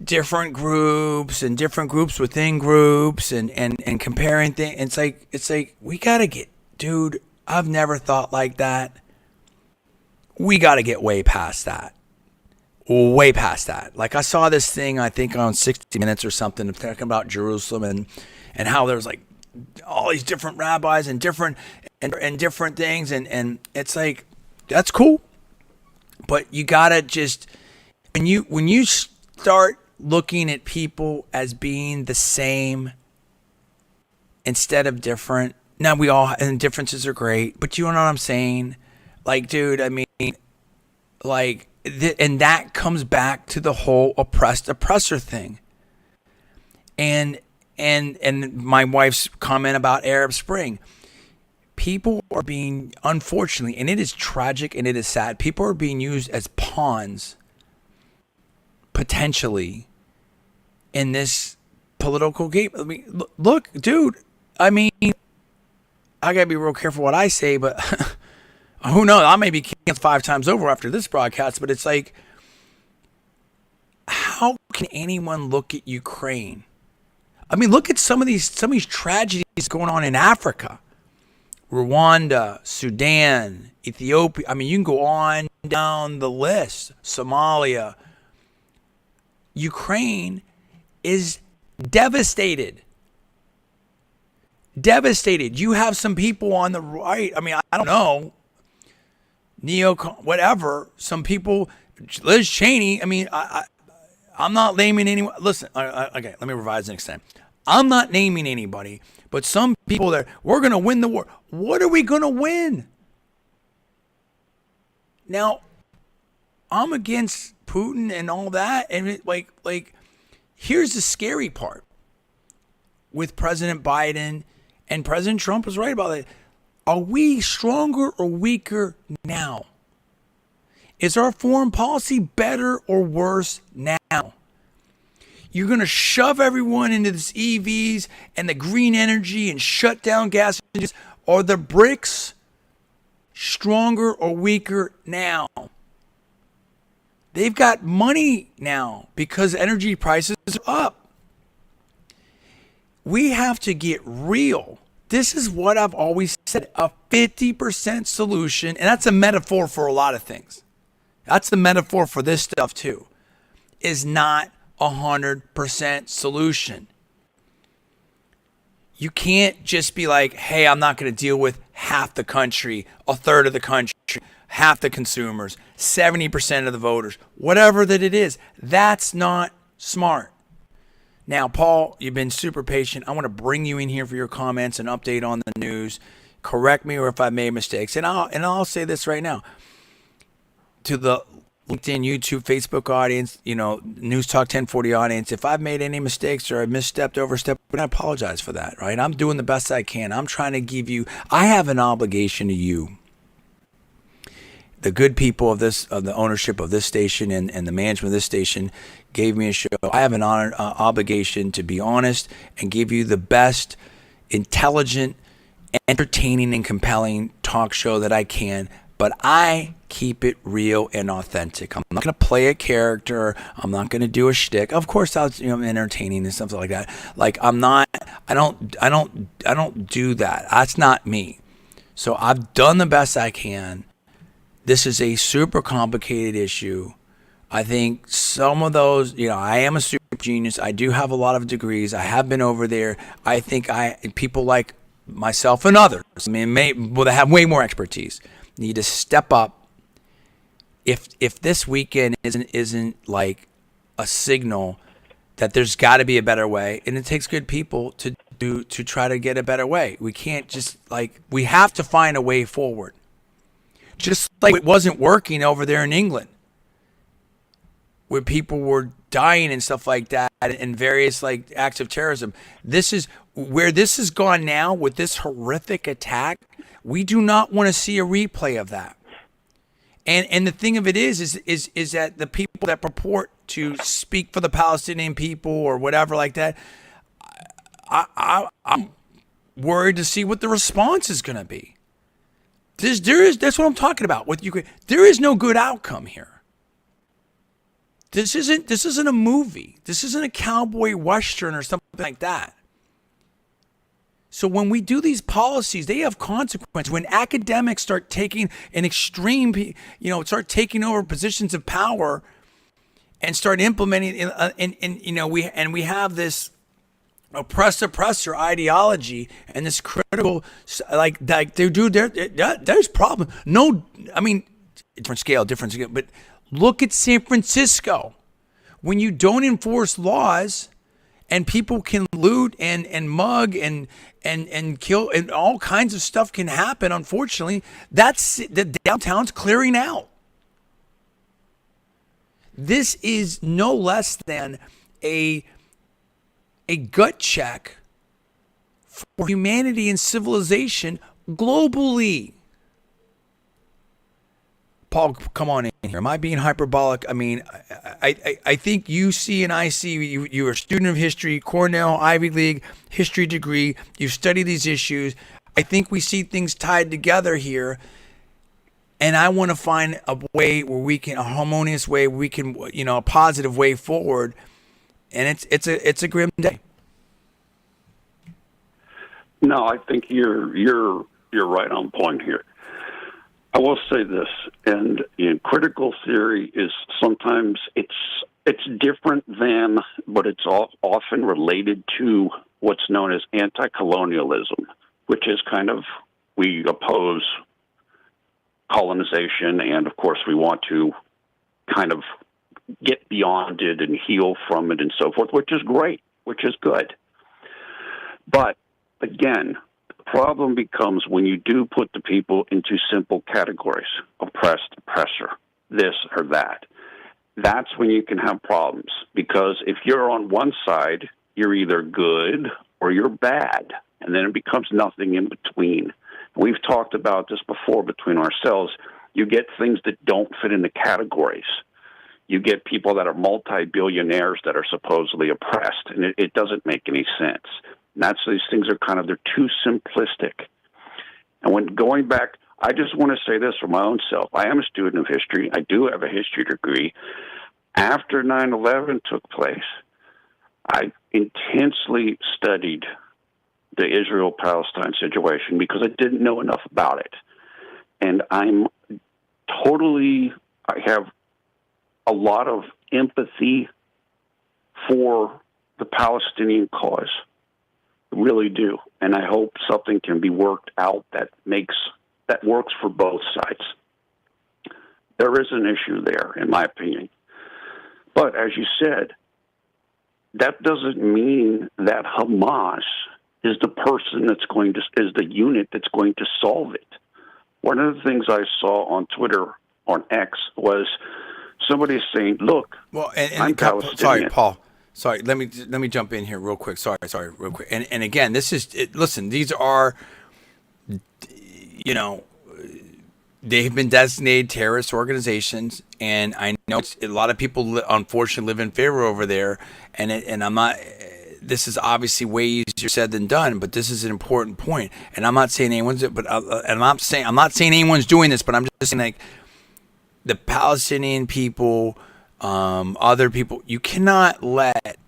different groups and different groups within groups and comparing things. It's like we gotta dude, I've never thought like that. We gotta get way past that. Way past that. Like I saw this thing, I think on 60 Minutes or something, talking about Jerusalem and how there's like all these different rabbis and different things, and it's like, that's cool. But you gotta just, when you start looking at people as being the same instead of different. Now and differences are great, but you know what I'm saying? Like, dude, I mean, like, and that comes back to the whole oppressor thing. And my wife's comment about Arab Spring. People are being, unfortunately, and it is tragic and it is sad, people are being used as pawns, potentially, in this political game. I mean, look, dude, I mean, I gotta be real careful what I say, but who knows? I may be canceled 5 times over after this broadcast, but it's like, how can anyone look at Ukraine? I mean, look at some of these tragedies going on in Africa. Rwanda, Sudan, Ethiopia. I mean, you can go on down the list. Somalia. Ukraine is devastated. Devastated. You have some people on the right. I mean, I don't know. Whatever. Some people, Liz Cheney. I mean, I'm not naming anyone. Listen, okay, let me revise next time. I'm not naming anybody, but some people that we're going to win the war. What are we going to win? Now, I'm against Putin and all that. And like, here's the scary part with President Biden, and President Trump was right about it. Are we stronger or weaker now? Is our foreign policy better or worse now? You're going to shove everyone into this EVs and the green energy and shut down gas engines. Are the BRICS stronger or weaker now? They've got money now because energy prices are up. We have to get real. This is what I've always said, a 50% solution, and that's a metaphor for a lot of things. That's the metaphor for this stuff too, is not 100% solution. You can't just be like, hey, I'm not going to deal with half the country, a third of the country, half the consumers, 70% of the voters, whatever that it is. That's not smart. Now, Paul, you've been super patient. I want to bring you in here for your comments and update on the news. Correct me or if I made mistakes. And I'll say this right now to the LinkedIn, YouTube, Facebook audience, News Talk 1040 audience. If I've made any mistakes or I misstepped, overstepped, I apologize for that, right? I'm doing the best I can. I'm trying to give you, I have an obligation to you, the good people of the ownership of this station and the management of this station gave me a show. I have an obligation to be honest and give you the best, intelligent, entertaining, and compelling talk show that I can. But I keep it real and authentic. I'm not going to play a character. I'm not going to do a shtick. Of course, I'm entertaining and stuff like that. Like I don't do that. That's not me. So I've done the best I can. This is a super complicated issue. I think some of those, I am a super genius. I do have a lot of degrees. I have been over there. I think people like myself and others, they have way more expertise, need to step up. If this weekend isn't like a signal that there's got to be a better way, and it takes good people to try to get a better way. We can't just we have to find a way forward. Just like it wasn't working over there in England, where people were dying and stuff like that, and various acts of terrorism. This is where this has gone now with this horrific attack. We do not want to see a replay of that. And the thing of it is that the people that purport to speak for the Palestinian people or whatever like that, I'm worried to see what the response is going to be. That's what I'm talking about with Ukraine. There is no good outcome here. This isn't a movie. This isn't a cowboy western or something like that. So when we do these policies, they have consequences. When academics start taking an extreme, start taking over positions of power and start implementing, we have this oppressor ideology and this critical, there's problem. No, different scale, but look at San Francisco. When you don't enforce laws and people can loot and mug and kill and all kinds of stuff can happen, unfortunately, that's the downtown's clearing out. This is no less than a gut check for humanity and civilization globally. Paul, come on in here. Am I being hyperbolic? I think you see and I see you're a student of history, Cornell, Ivy League, history degree. You study these issues. I think we see things tied together here. And I want to find a way where we can, a harmonious way where we can, a positive way forward. And it's a grim day. No, I think you're right on point here. I will say this, and critical theory is sometimes it's different than, but it's often related to what's known as anti-colonialism, which is kind of, we oppose colonization, and of course we want to kind of get beyond it and heal from it and so forth, which is great, which is good. But again, the problem becomes when you do put the people into simple categories, oppressed, oppressor, this or that. That's when you can have problems, because if you're on one side, you're either good or you're bad, and then it becomes nothing in between. We've talked about this before between ourselves. You get things that don't fit in the categories. You get people that are multi-billionaires that are supposedly oppressed, and it doesn't make any sense. And these things are they're too simplistic. And when going back, I just want to say this for my own self. I am a student of history. I do have a history degree. After 9/11 took place, I intensely studied the Israel-Palestine situation because I didn't know enough about it. And I have a lot of empathy for the Palestinian cause. I really do. And I hope something can be worked out that works for both sides. There is an issue there, in my opinion. But as you said, that doesn't mean that Hamas is the person is the unit that's going to solve it. One of the things I saw on Twitter, on X, was somebody saying, "Look, Well, I'm Palestinian." sorry, Paul. Sorry, let me jump in here real quick. Sorry, real quick. And again, this is listen. These are, they've been designated terrorist organizations, and I know a lot of people unfortunately live in fear over there. And I'm not. This is obviously way easier said than done, but this is an important point. And I'm not saying anyone's, I'm not saying anyone's doing this, but I'm just saying, like, the Palestinian people, other people, you cannot let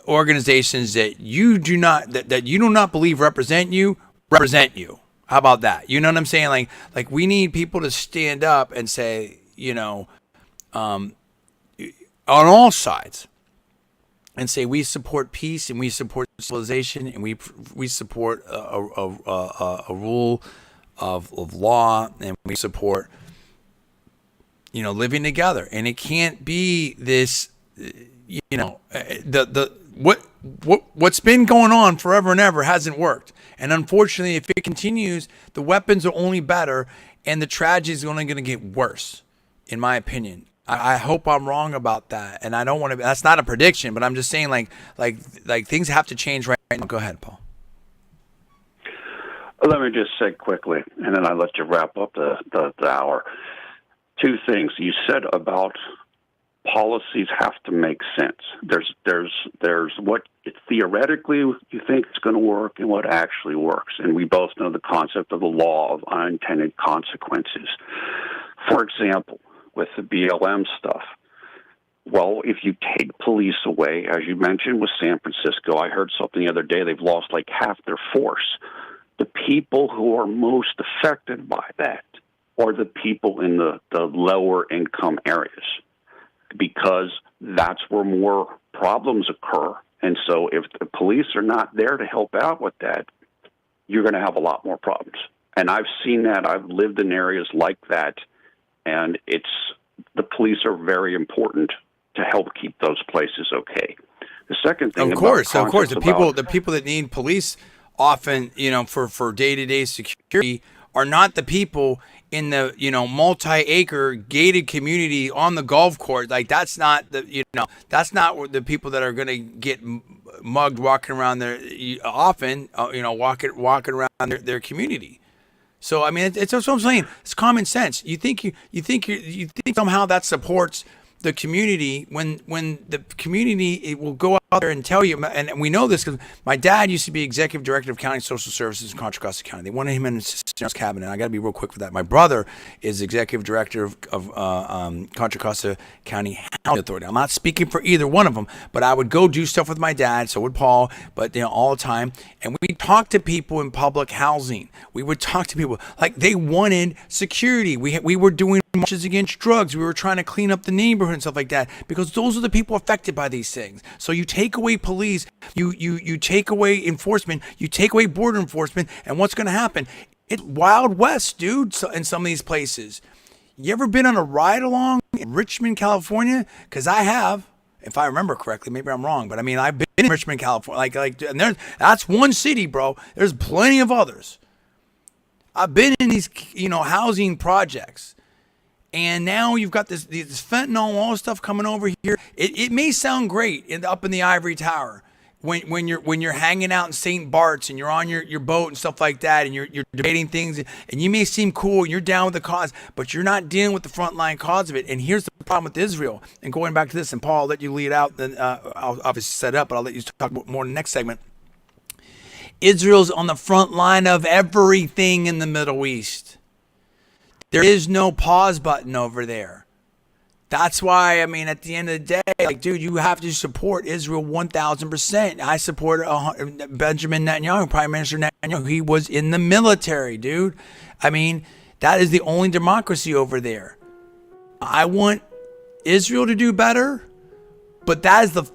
organizations that you do not believe represent you. How about that? You know what I'm saying? Like we need people to stand up and say, on all sides, and say we support peace and we support civilization and we support a rule of law, and we support living together. And it can't be this, what's been going on forever and ever hasn't worked. And unfortunately, if it continues, the weapons are only better, and the tragedy is only going to get worse, in my opinion. I hope I'm wrong about that, and I don't want to. That's not a prediction, but I'm just saying, like things have to change right now. Go ahead, Paul. Let me just say quickly, and then I'll let you wrap up the hour. Two things you said about policies have to make sense. There's what theoretically you think is going to work and what actually works, and we both know the concept of the law of unintended consequences. For example, with the BLM stuff, well, if you take police away, as you mentioned with San Francisco, I heard something the other day, they've lost like half their force. The people who are most affected by that are the people in the lower income areas, because that's where more problems occur. And so if the police are not there to help out with that, you're going to have a lot more problems. And I've seen that. I've lived in areas like that, and the police are very important to help keep those places okay. The second thing, of course, the people that need police often, for day-to-day security, are not the people in the multi-acre gated community on the golf course. Like, that's not that's not the people that are going to get mugged walking around there often. Walking around their community. So I mean, it's what I'm saying. It's common sense. You think somehow that supports the community when the community, it will go out there and tell you, and we know this because my dad used to be executive director of county social services in Contra Costa County. They wanted him in his cabinet. I got to be real quick for that. My brother is executive director of Contra Costa County Housing Authority. I'm not speaking for either one of them, but I would go do stuff with my dad. So would Paul, but all the time. And we talked to people in public housing. We would talk to people like they wanted security. We were doing marches against drugs. We were trying to clean up the neighborhood and stuff like that, because those are the people affected by these things. So you take away police, you take away enforcement, you take away border enforcement, and what's going to happen? It's Wild West, dude, in some of these places. You ever been on a ride along in Richmond, California? Because I have, if I remember correctly. Maybe I'm wrong, but I mean, I've been in Richmond, California. And that's one city, bro. There's plenty of others. I've been in these, housing projects. And now you've got this fentanyl, all this stuff coming over here. It may sound great up in the ivory tower when you're hanging out in St. Bart's and you're on your boat and stuff like that, and you're debating things, and you may seem cool and you're down with the cause, but you're not dealing with the frontline cause of it. And here's the problem with Israel. And going back to this, and Paul, I'll let you lead out, then I'll obviously set it up, but I'll let you talk more in the next segment. Israel's on the front line of everything in the Middle East. There is no pause button over there. That's why, I mean, at the end of the day, dude, you have to support Israel 1,000%. I support Benjamin Netanyahu, Prime Minister Netanyahu. He was in the military, dude. I mean, that is the only democracy over there. I want Israel to do better, but that is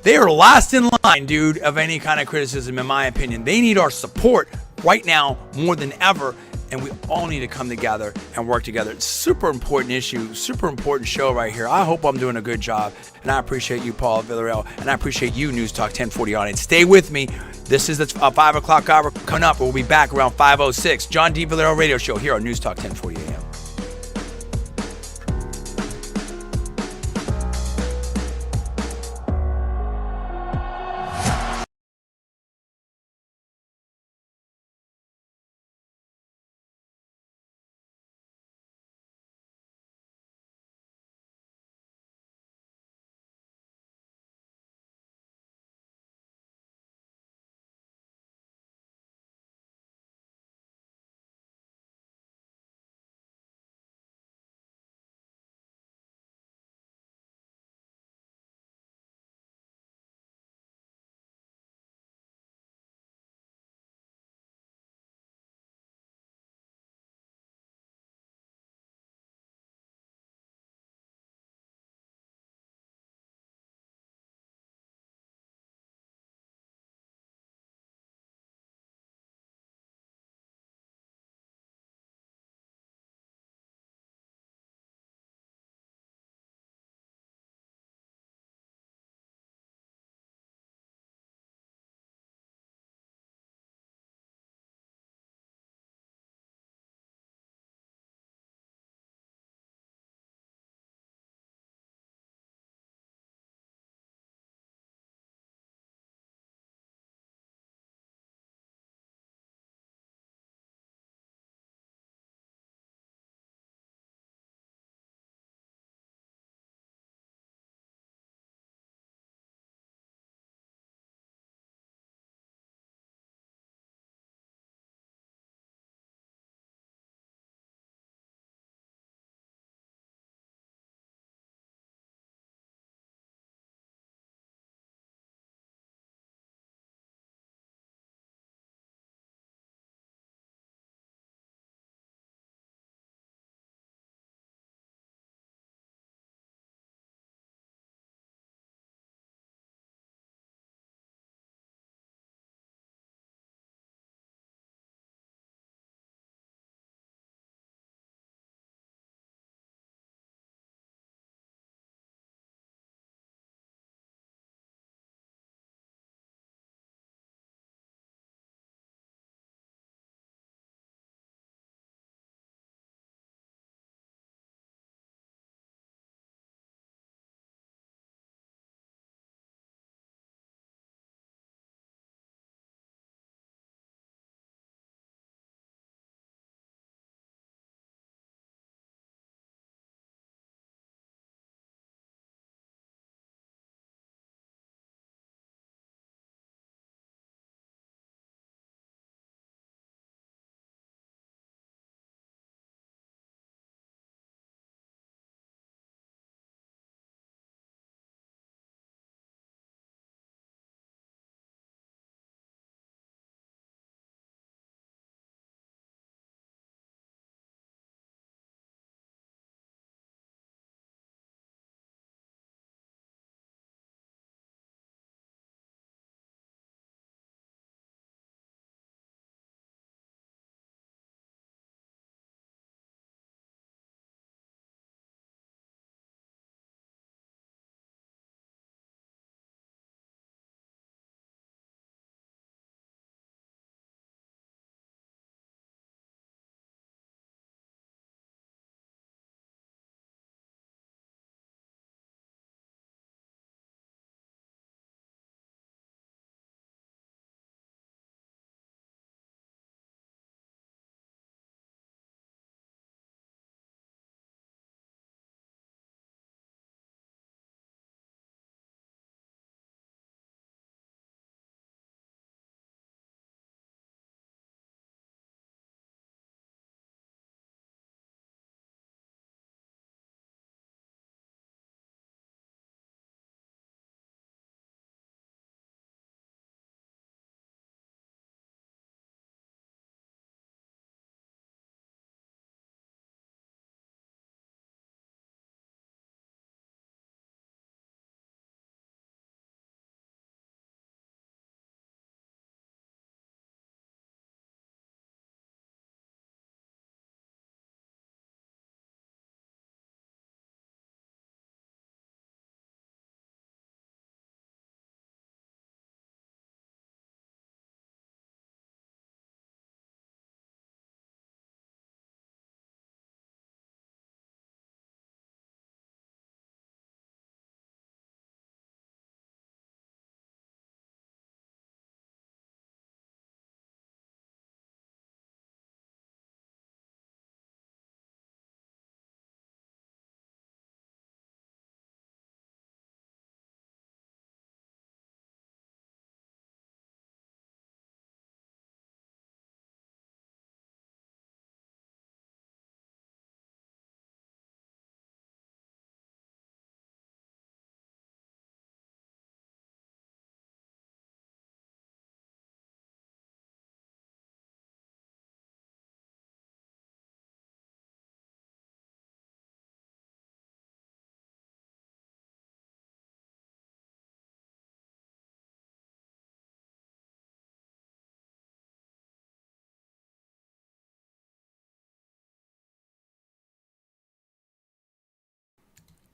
they are last in line, dude, of any kind of criticism, in my opinion. They need our support right now more than ever. and we all need to come together and work together. It's a super important issue, super important show right here. I hope I'm doing a good job, and I appreciate you, Paul Villarreal, and I appreciate you, News Talk 1040 audience. Stay with me. This is the 5 o'clock hour coming up. We'll be back around 5:06. John D. Villarreal Radio Show here on News Talk 1040 AM.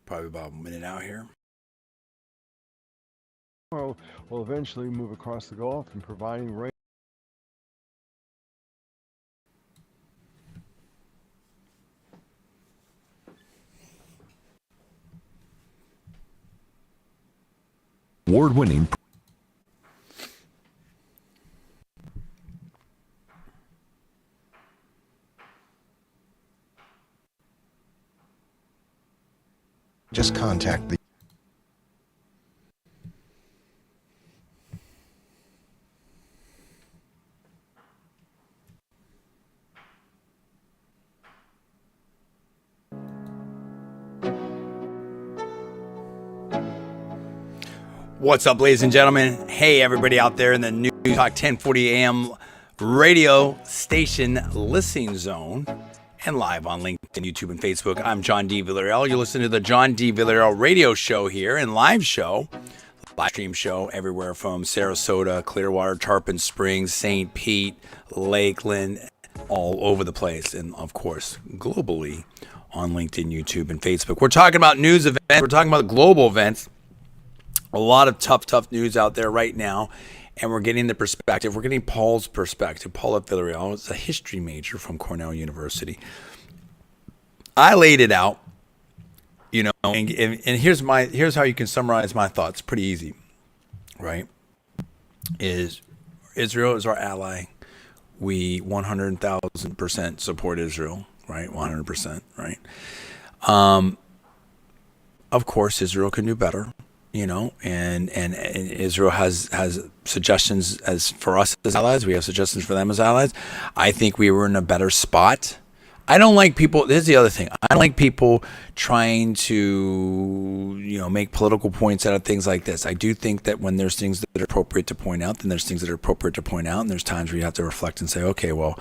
Probably about a minute out here. Will eventually move across the Gulf and providing rain. Award-winning. Just contact the What's up, ladies and gentlemen? Hey, everybody out there in the Newstalk 1040am radio station listening zone and live on LinkedIn, YouTube, and Facebook. I'm John D. Villarreal. You're listening to the John D. Villarreal radio show here and live stream show everywhere from Sarasota, Clearwater, Tarpon Springs, St. Pete, Lakeland, all over the place. And, of course, globally on LinkedIn, YouTube, and Facebook. We're talking about news events. We're talking about global events. A lot of tough news out there right now, and we're getting the perspective. We're getting Paul's perspective. Paul at Villarreal is a history major from Cornell University. I laid it out, and here's how you can summarize my thoughts. Pretty easy, right? Is Israel is our ally. We 100,000% support Israel, right? 100%, right? Of course, Israel can do better. And Israel has suggestions as for us as allies. We have suggestions for them as allies. I think we were in a better spot. I don't like people. Here's the other thing. I don't like people trying to, make political points out of things like this. I do think that when there's things that are appropriate to point out, then there's things that are appropriate to point out, and there's times where you have to reflect and say, okay, well,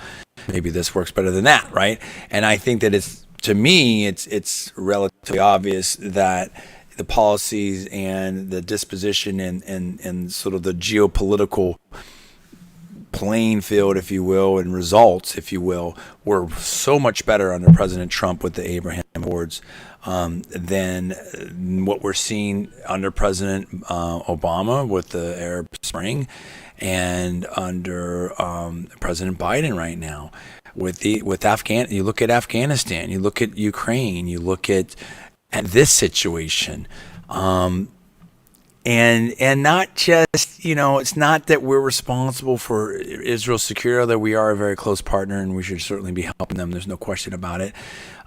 maybe this works better than that, right? And I think that to me, it's relatively obvious that the policies and the disposition and sort of the geopolitical playing field, if you will, and results, if you will, were so much better under President Trump with the Abraham Accords than what we're seeing under President Obama with the Arab Spring and under President Biden right now. You look at Afghanistan, you look at Ukraine, you look at this situation, and not just, it's not that we're responsible for Israel's security, although we are a very close partner and we should certainly be helping them. There's no question about it.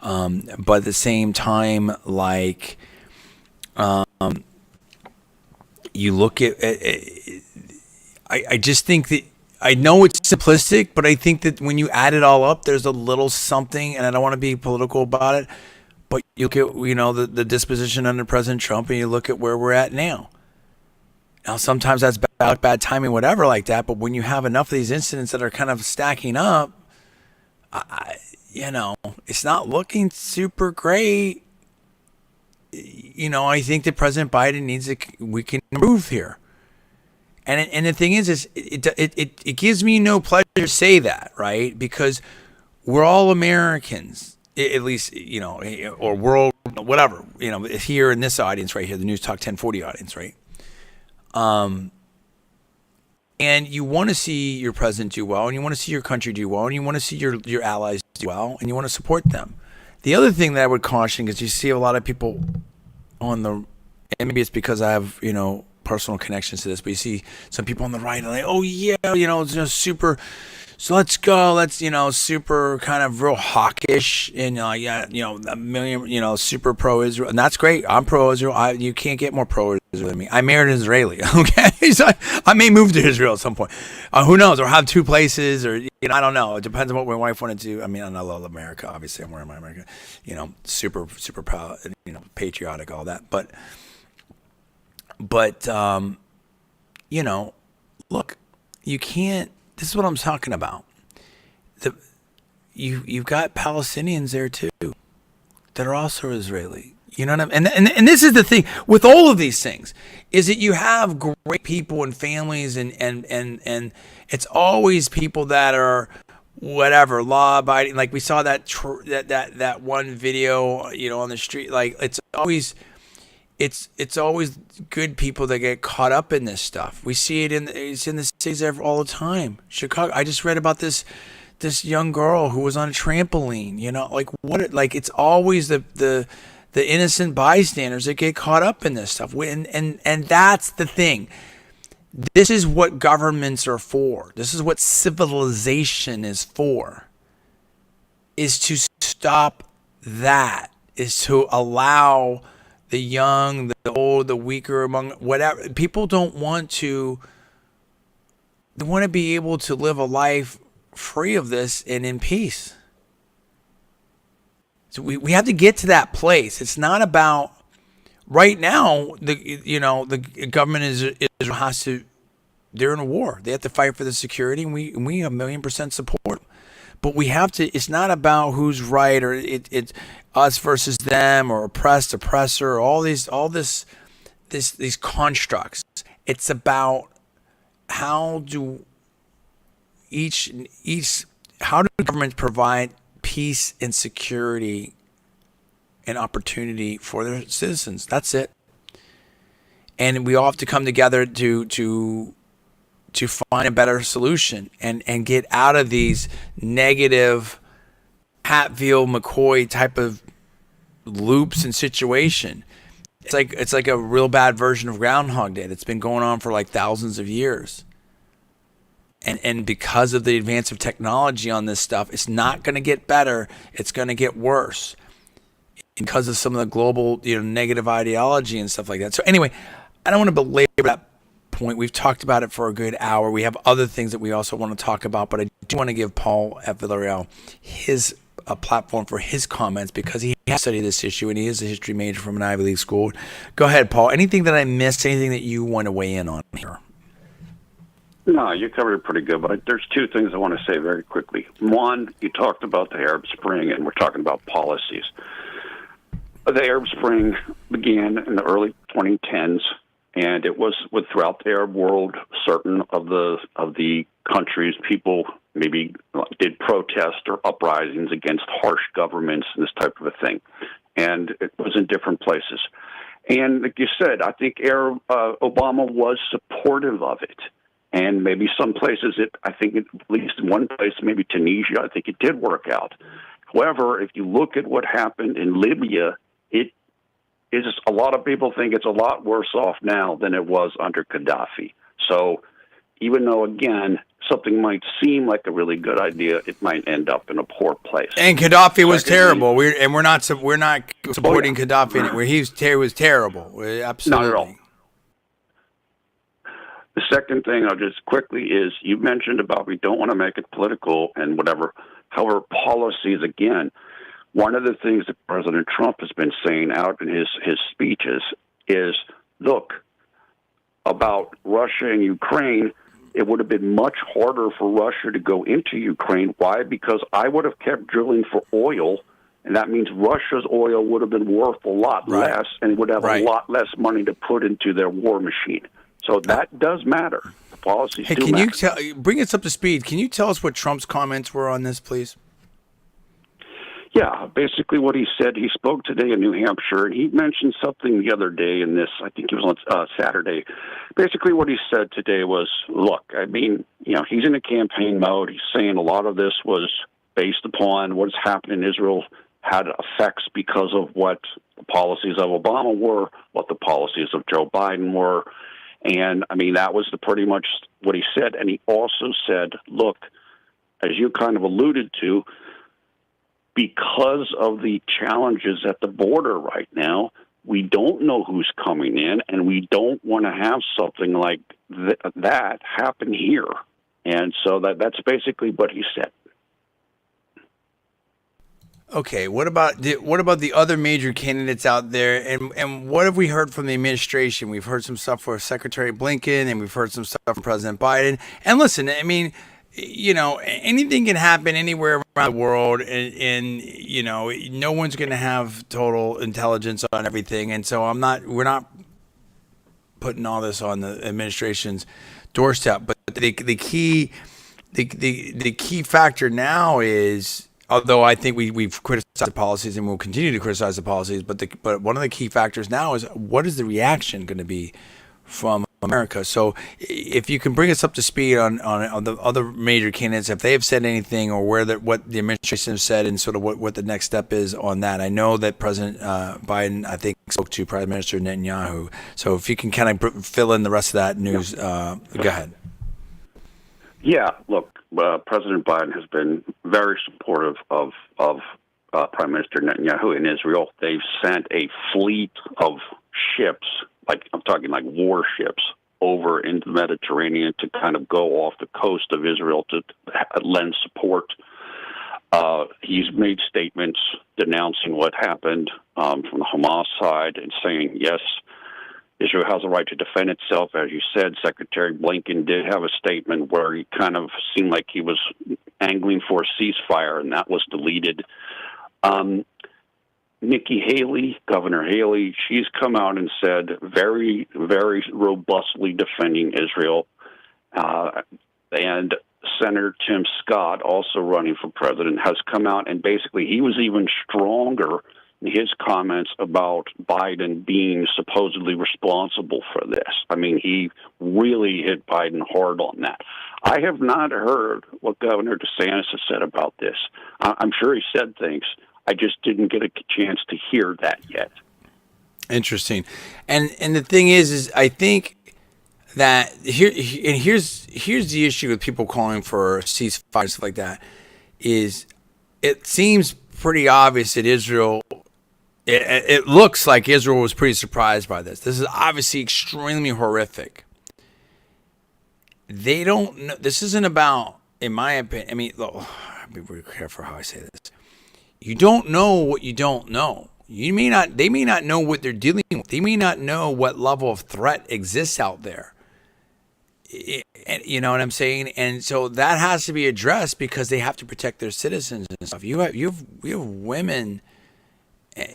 But at the same time, you look at, I just think that, I know it's simplistic, but I think that when you add it all up, there's a little something, and I don't want to be political about it. But you look at, the disposition under President Trump, and you look at where we're at now. Now, sometimes that's bad timing, whatever like that. But when you have enough of these incidents that are kind of stacking up, it's not looking super great. I think that President Biden we can improve here. And the thing is it gives me no pleasure to say that, right? Because we're all Americans. At least, or world, whatever, here in this audience right here, the Newstalk 1040 audience, right? And you want to see your president do well, and you want to see your country do well, and you want to see your allies do well, and you want to support them. The other thing that I would caution is you see a lot of people and maybe it's because I have, personal connections to this, but you see some people on the right, and they're like, oh yeah, it's just super. So let's go. Let's, super kind of real hawkish and, a million, super pro-Israel. And that's great. I'm pro-Israel. You can't get more pro-Israel than me. I married an Israeli, okay? So I may move to Israel at some point. Who knows? Or have two places or, I don't know. It depends on what my wife wanted to do. I mean, I love America. Obviously, I'm wearing my America, super proud, patriotic, all that. But look, you can't. This is what I'm talking about. You've got Palestinians there too, that are also Israeli. You know what I mean? And this is the thing with all of these things, is that you have great people and families, and it's always people that are whatever, law abiding. Like we saw that one video, on the street. Like it's always good people that get caught up in this stuff. We see it's in the cities all the time. Chicago. I just read about this young girl who was on a trampoline. Like what? Like it's always the innocent bystanders that get caught up in this stuff. And that's the thing. This is what governments are for. This is what civilization is for. Is to stop that. Is to allow the young, the old, the weaker, among whatever. People don't want to. They want to be able to live a life free of this and in peace. So we have to get to that place. It's not about right now. The government has to. They're in a war. They have to fight for the security, and we 1,000,000% support. But we have to. It's not about who's right or it's us versus them or oppressor, or all these constructs. It's about how do governments provide peace and security and opportunity for their citizens. That's it. And we all have to come together to find a better solution and get out of these negative Hatfield McCoy type of loops and situation. It's like a real bad version of Groundhog Day that's been going on for like thousands of years. And because of the advance of technology on this stuff, it's not going to get better. It's going to get worse because of some of the global, negative ideology and stuff like that. So anyway, I don't want to belabor that point. We've talked about it for a good hour. We have other things that we also want to talk about, but I do want to give Paul at Villarreal his platform for his comments because he has studied this issue and he is a history major from an Ivy League school. Go ahead, Paul. Anything that I missed? Anything that you want to weigh in on here? No, you covered it pretty good, but there's two things I want to say very quickly. One, you talked about the Arab Spring, and we're talking about policies. The Arab Spring began in the early 2010s, and it was throughout the Arab world. Certain of the countries, people maybe did protest or uprisings against harsh governments and this type of a thing, and it was in different places. And like you said, I think Obama was supportive of it. And maybe some places, I think at least in one place, maybe Tunisia, I think it did work out. However, if you look at what happened in Libya, it is a lot of people think it's a lot worse off now than it was under Gaddafi. So even though, again, something might seem like a really good idea, it might end up in a poor place. And Gaddafi was terrible. We're not supporting Gaddafi anywhere. He was terrible. Absolutely. Not at all. The second thing I'll just quickly is you mentioned about we don't want to make it political and whatever. However, policies, again, one of the things that President Trump has been saying out in his speeches is, look, about Russia and Ukraine, it would have been much harder for Russia to go into Ukraine. Why? Because I would have kept drilling for oil, and that means Russia's oil would have been worth a lot less and would have a lot less money to put into their war machine. So that does matter. The policies do matter. Can you bring us up to speed? Can you tell us what Trump's comments were on this, please? Yeah, basically what he said, he spoke today in New Hampshire, and he mentioned something the other day in this, I think it was on Saturday. Basically what he said today was, look, I mean, he's in a campaign mode. He's saying a lot of this was based upon what's happened in Israel had effects because of what the policies of Obama were, what the policies of Joe Biden were. And, I mean, that was pretty much what he said. And he also said, look, as you kind of alluded to, because of the challenges at the border right now, we don't know who's coming in, and we don't want to have something like that happen here. And so that's basically what he said. Okay, what about the other major candidates out there, and what have we heard from the administration? We've heard some stuff from Secretary Blinken, and we've heard some stuff from President Biden. And listen, I mean, anything can happen anywhere around the world, and no one's going to have total intelligence on everything. And so we're not putting all this on the administration's doorstep. But the key the key factor now is, although I think we've criticized the policies and we'll continue to criticize the policies, but one of the key factors now is what is the reaction going to be from America? So if you can bring us up to speed on the other major candidates, if they have said anything or what the administration has said and sort of what the next step is on that. I know that President Biden, I think, spoke to Prime Minister Netanyahu. So if you can kind of fill in the rest of that news, go ahead. Yeah, look, President Biden has been very supportive of Prime Minister Netanyahu in Israel. They've sent a fleet of ships, like I'm talking like warships, over into the Mediterranean to kind of go off the coast of Israel to lend support. He's made statements denouncing what happened from the Hamas side and saying, yes, Israel has a right to defend itself. As you said, Secretary Blinken did have a statement where he kind of seemed like he was angling for a ceasefire, and that was deleted. Nikki Haley, Governor Haley, she's come out and said very, very robustly defending Israel. And Senator Tim Scott, also running for president, has come out and basically he was even stronger in his comments about Biden being supposedly responsible for this. I mean, he really hit Biden hard on that. I have not heard what Governor DeSantis has said about this. I'm sure he said things. I just didn't get a chance to hear that yet. Interesting. And the thing is I think that here's the issue with people calling for ceasefire and stuff like that, is it seems pretty obvious that Israel, it looks like Israel was pretty surprised by this. This is obviously extremely horrific. They don't know. This isn't about, in my opinion, I mean, I'll be very careful how I say this. You don't know what you don't know. They may not know what they're dealing with. They may not know what level of threat exists out there. You know what I'm saying? And so that has to be addressed because they have to protect their citizens and stuff. You have women,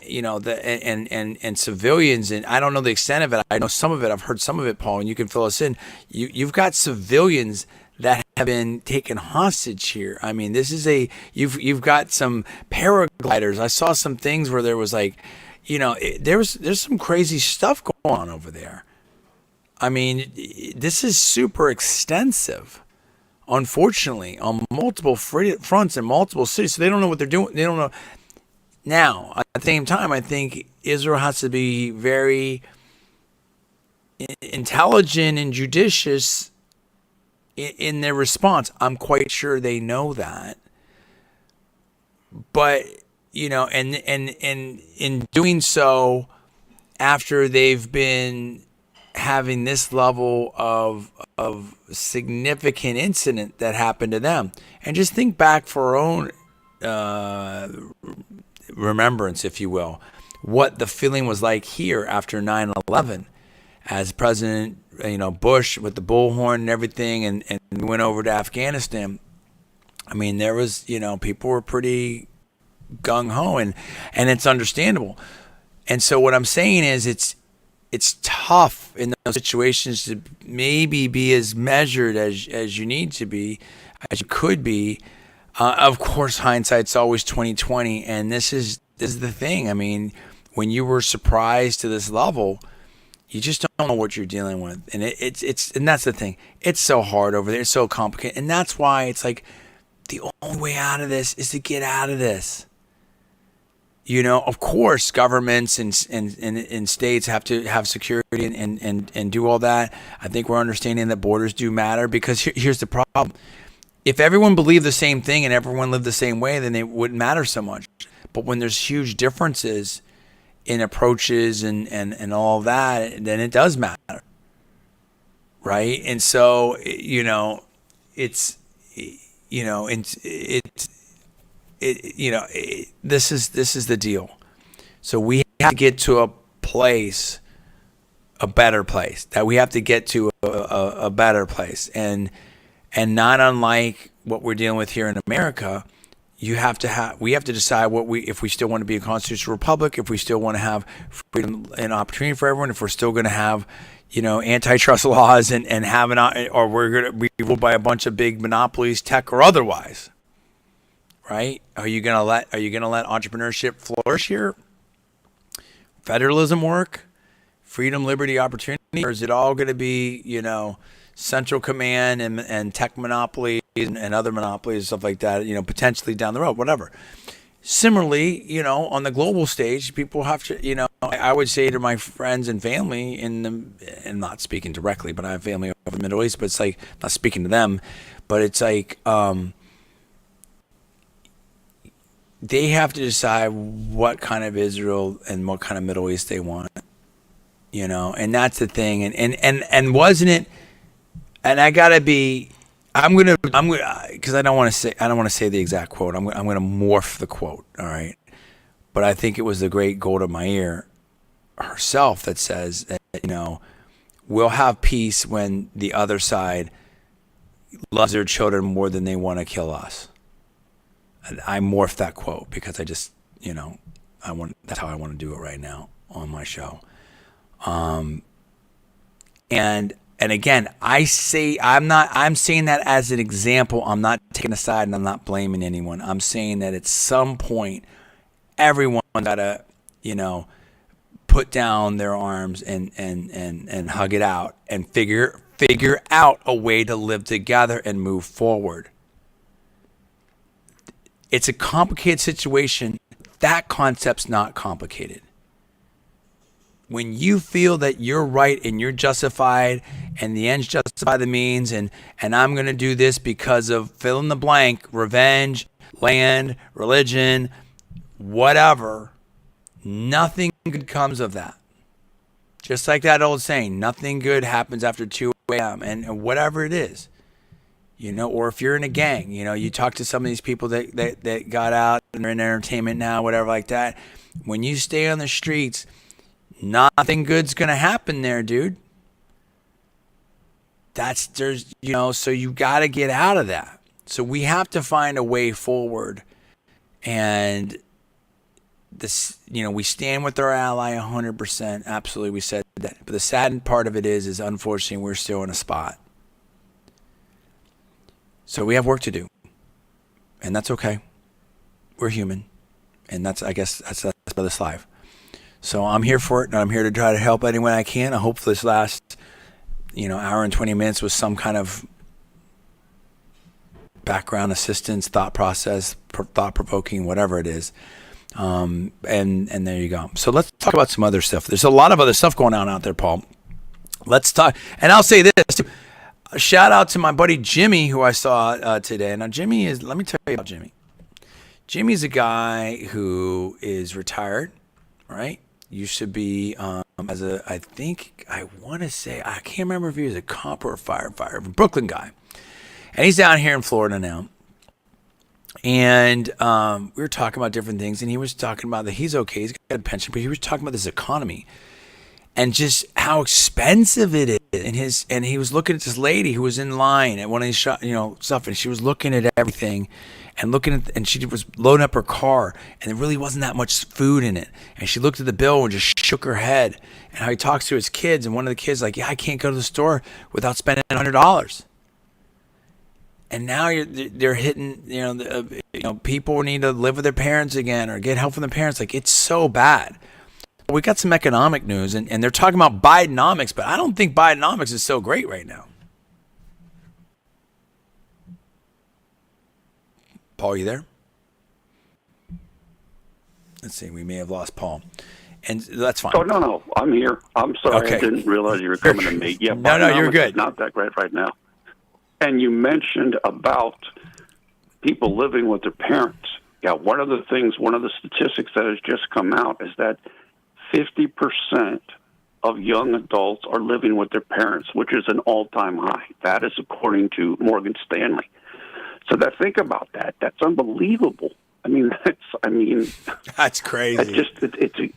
you know, and civilians, and I don't know the extent of it. I know some of it. I've heard some of it, Paul, and you can fill us in. You've got civilians that have been taken hostage here. I mean, this is you've got some paragliders. I saw some things where there was like, you know, there's some crazy stuff going on over there. I mean, this is super extensive, unfortunately, on multiple fronts in multiple cities. So they don't know what they're doing. They don't know. Now, at the same time, I think Israel has to be very intelligent and judicious in their response. I'm quite sure they know that. But, you know, and in doing so, after they've been having this level of significant incident that happened to them. And just think back for our own remembrance, if you will, what the feeling was like here after 9/11 as President, you know, Bush with the bullhorn and everything, and went over to Afghanistan. I mean, there was, you know, people were pretty gung-ho, and it's understandable. And so what I'm saying is it's tough in those situations to maybe be as measured as you need to be, as you could be. Of course, hindsight's always 20/20, and this is the thing. I mean, when you were surprised to this level, you just don't know what you're dealing with, and and that's the thing. It's so hard over there. It's so complicated, and that's why it's like the only way out of this is to get out of this. You know, of course, governments and states have to have security and do all that. I think we're understanding that borders do matter, because here's the problem. If everyone believed the same thing and everyone lived the same way, then it wouldn't matter so much. But when there's huge differences in approaches and all of that, then it does matter. Right? And so, you know, this is the deal. So we have to get to a place, a better place. That we have to get to a better place, and not unlike what we're dealing with here in America. We have to decide if we still want to be a constitutional republic, if we still want to have freedom and opportunity for everyone, if we're still going to have, antitrust laws and have or we're going to be ruled by a bunch of big monopolies, tech or otherwise, right? Are you going to let entrepreneurship flourish here? Federalism work? Freedom, liberty, opportunity? Or is it all going to be, central command and tech monopolies and other monopolies and stuff like that, potentially down the road, whatever. Similarly, on the global stage, people have to, I would say to my friends and family and not speaking directly, but I have family over the Middle East, but it's like, not speaking to them, but it's like, they have to decide what kind of Israel and what kind of Middle East they want, and that's the thing. And wasn't it, and I gotta be, I'm gonna, because I don't want to say the exact quote. I'm gonna morph the quote. All right, but I think it was the great Golda Meir herself that says that we'll have peace when the other side loves their children more than they want to kill us. And I morphed that quote because I just that's how I want to do it right now on my show. And again, I'm saying that as an example. I'm not taking a side and I'm not blaming anyone. I'm saying that at some point, everyone gotta, put down their arms and hug it out and figure out a way to live together and move forward. It's a complicated situation. That concept's not complicated. When you feel that you're right and you're justified and the ends justify the means and I'm going to do this because of fill in the blank, revenge, land, religion, whatever, nothing good comes of that. Just like that old saying, nothing good happens after 2 a.m. and whatever it is. Or if you're in a gang, you talk to some of these people that got out and are in entertainment now, whatever like that. When you stay on the streets, nothing good's gonna happen there, dude. So you gotta get out of that. So we have to find a way forward, and this, we stand with our ally 100%. Absolutely, we said that. But the sad part of it is unfortunately we're still in a spot. So we have work to do, and that's okay. We're human, and that's part of this life. So I'm here for it, and I'm here to try to help anyone I can. I hope this last, hour and 20 minutes was some kind of background assistance, thought process, thought-provoking, whatever it is. And there you go. So let's talk about some other stuff. There's a lot of other stuff going on out there, Paul. Let's talk, and I'll say this too. A shout out to my buddy Jimmy, who I saw today. Now, let me tell you about Jimmy. Jimmy's a guy who is retired, right? Used to be I can't remember if he was a cop or a firefighter, a Brooklyn guy. And he's down here in Florida now. And we were talking about different things, and he was talking about that he's okay, he's got a pension, but he was talking about this economy and just how expensive it is. And he was looking at this lady who was in line at one of these stuff, and she was looking at everything and she was loading up her car, and there really wasn't that much food in it. And she looked at the bill and just shook her head. And how he talks to his kids, and one of the kids like, yeah, I can't go to the store without spending $100. And now they're hitting, people need to live with their parents again or get help from their parents. Like, it's so bad. We got some economic news, and they're talking about Bidenomics, but I don't think Bidenomics is so great right now. Paul, you there? Let's see. We may have lost Paul, and that's fine. Oh, no. I'm here. I'm sorry. Okay. I didn't realize you were coming to me. Yeah, No, you're good. Is not that great right now. And you mentioned about people living with their parents. Yeah, one of the statistics that has just come out is that 50% of young adults are living with their parents, which is an all-time high. That is according to Morgan Stanley. So think about that. That's unbelievable. That's crazy.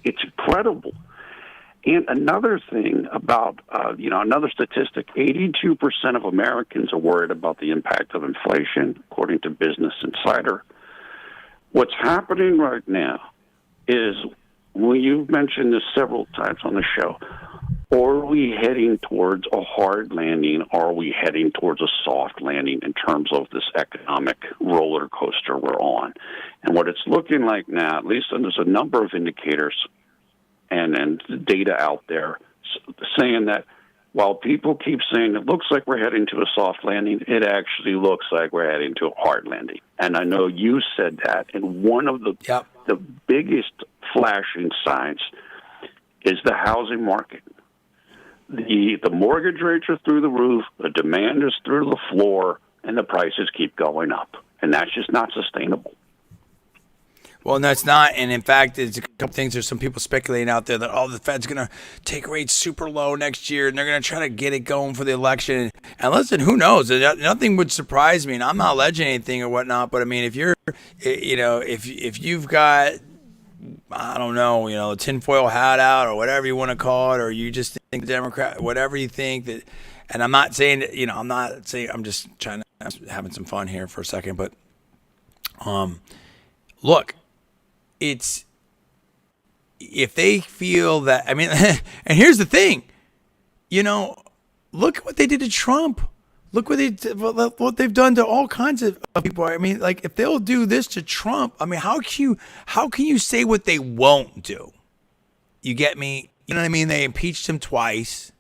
It's incredible. And another thing about, another statistic, 82% of Americans are worried about the impact of inflation, according to Business Insider. What's happening right now is, well, you've mentioned this several times on the show, Or are we heading towards a hard landing, or are we heading towards a soft landing in terms of this economic roller coaster we're on? And what it's looking like now, at least, and there's a number of indicators and data out there saying that while people keep saying it looks like we're heading to a soft landing, it actually looks like we're heading to a hard landing. And I know you said that, and one of the biggest flashing signs is the housing market. The mortgage rates are through the roof, the demand is through the floor, and the prices keep going up. And that's just not sustainable. Well, no, it's not. And in fact, there's a couple things. There's some people speculating out there that, the Fed's going to take rates super low next year and they're going to try to get it going for the election. And listen, who knows? Nothing would surprise me. And I'm not alleging anything or whatnot. But I mean, if you're, if you've got, I don't know, a tinfoil hat out or whatever you want to call it, or you just think the Democrat, whatever you think that, and I'm not saying that, I'm not saying, I'm just having some fun here for a second, but, look, it's, if they feel that, I mean, and here's the thing, look at what they did to Trump. Look what they've done to all kinds of people. I mean, like, if they'll do this to Trump, I mean, how can you say what they won't do? You get me? You know what I mean? They impeached him twice.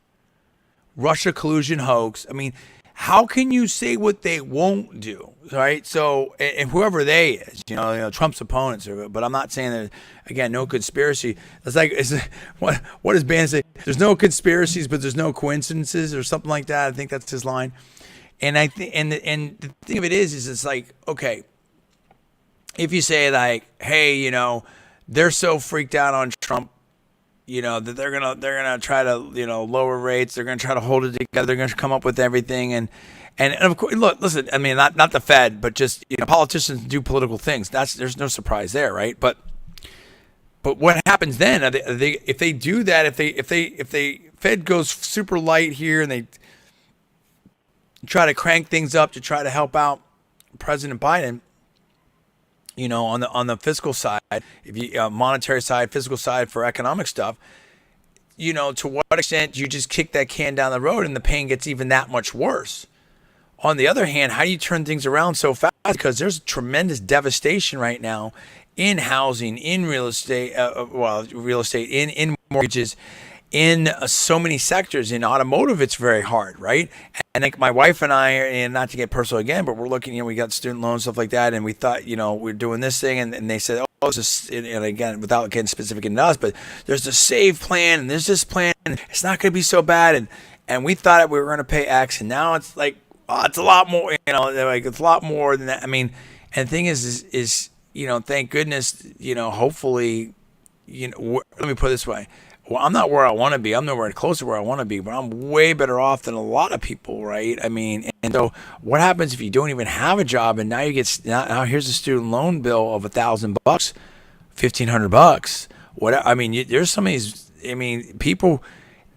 Russia collusion hoax. I mean, how can you say what they won't do? Right? So, and whoever they is, Trump's opponents, but I'm not saying that, again, no conspiracy. It's like, what does Bannon say? There's no conspiracies, but there's no coincidences, or something like that. I think that's his line. And I think, and the thing of it is it's like, okay, if you say like, hey, they're so freaked out on Trump, that they're gonna try to, lower rates, they're gonna try to hold it together, they're gonna come up with everything, and of course, look, listen, I mean, not the Fed, but just, politicians do political things. There's no surprise there, right? But what happens then? If they do that, if they Fed goes super light here and they try to crank things up to try to help out President Biden, on the fiscal side, if you monetary side, fiscal side for economic stuff, to what extent do you just kick that can down the road and the pain gets even that much worse? On the other hand, how do you turn things around so fast? Because there's tremendous devastation right now in housing, in real estate, in mortgages, in so many sectors. In automotive, it's very hard, right? And like my wife and I, and not to get personal again, but we're looking, we got student loans, stuff like that, and we thought, we're doing this thing, and they said, oh, it's just, and again, without getting specific into us, but there's the save plan, and there's this plan, and it's not going to be so bad, and we thought we were going to pay X, and now it's like, oh, it's a lot more, like it's a lot more than that. I mean, and the thing is, thank goodness, hopefully, let me put it this way. Well, I'm not where I want to be. I'm nowhere close to where I want to be, but I'm way better off than a lot of people, right? I mean, and so what happens if you don't even have a job and now you get, now here's a student loan bill of $1,000, $1,500. What, I mean, there's some of these, I mean, people,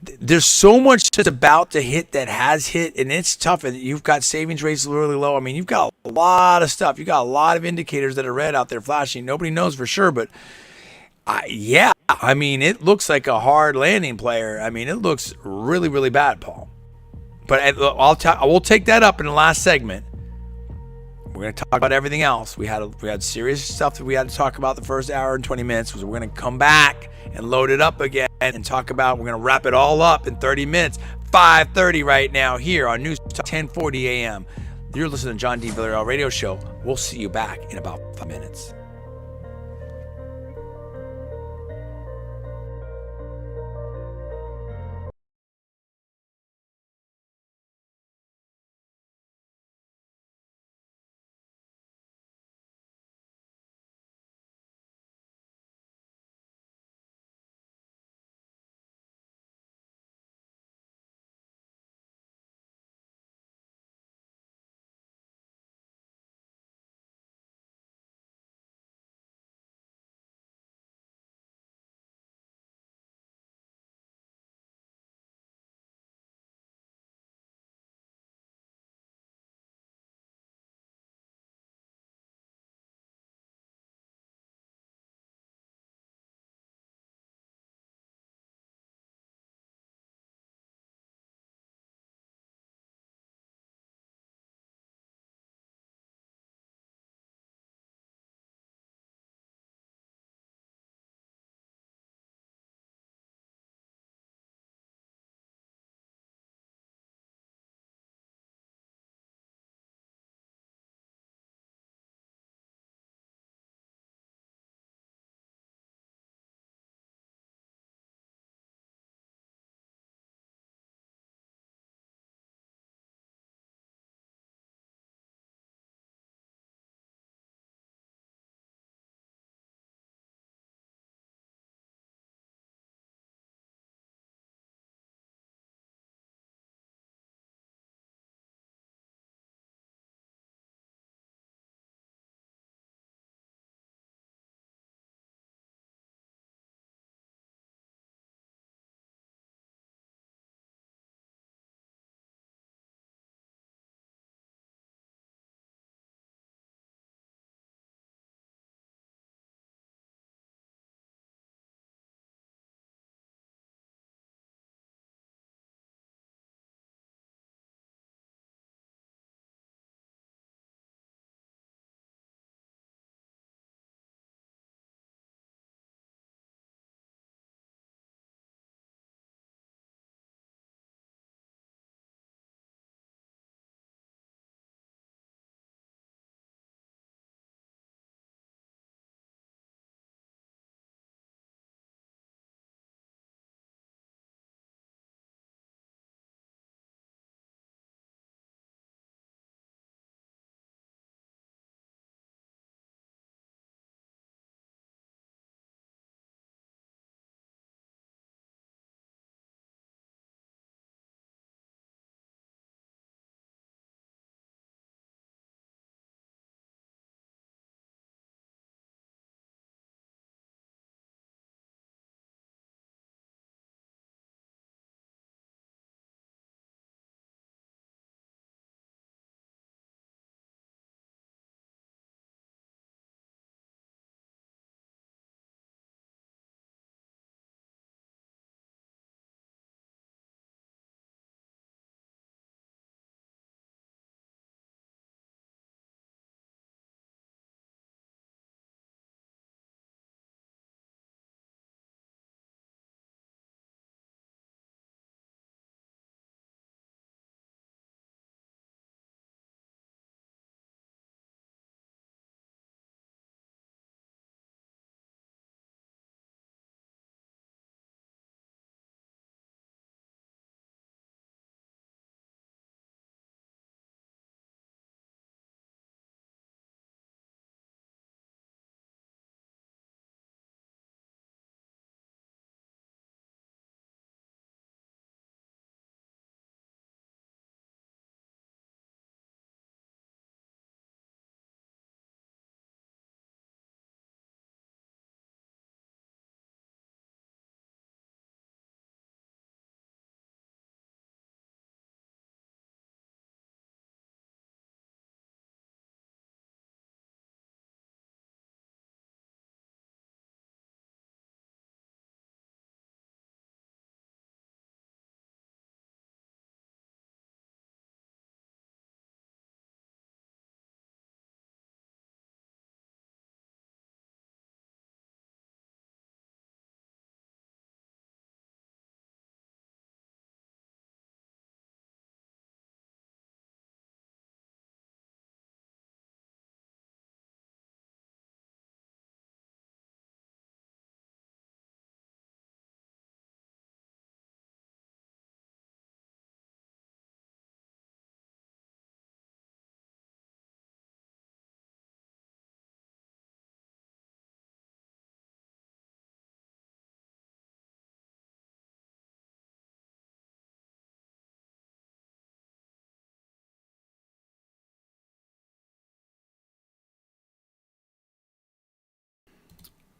there's so much that's about to hit that has hit, and it's tough. And you've got savings rates really low. I mean, you've got a lot of stuff. You've got a lot of indicators that are red out there flashing. Nobody knows for sure, but yeah, I mean, it looks like a hard landing player. I mean, it looks really, really bad, Paul. But I will take that up in the last segment. We're going to talk about everything else. We had serious stuff that we had to talk about the first hour and 20 minutes. So we're going to come back and load it up again and talk about, we're going to wrap it all up in 30 minutes, 5:30 right now here on Newstalk 1040 AM. You're listening to John D. Villarreal Radio Show. We'll see you back in about 5 minutes.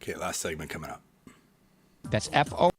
Okay, last segment coming up. That's F-O.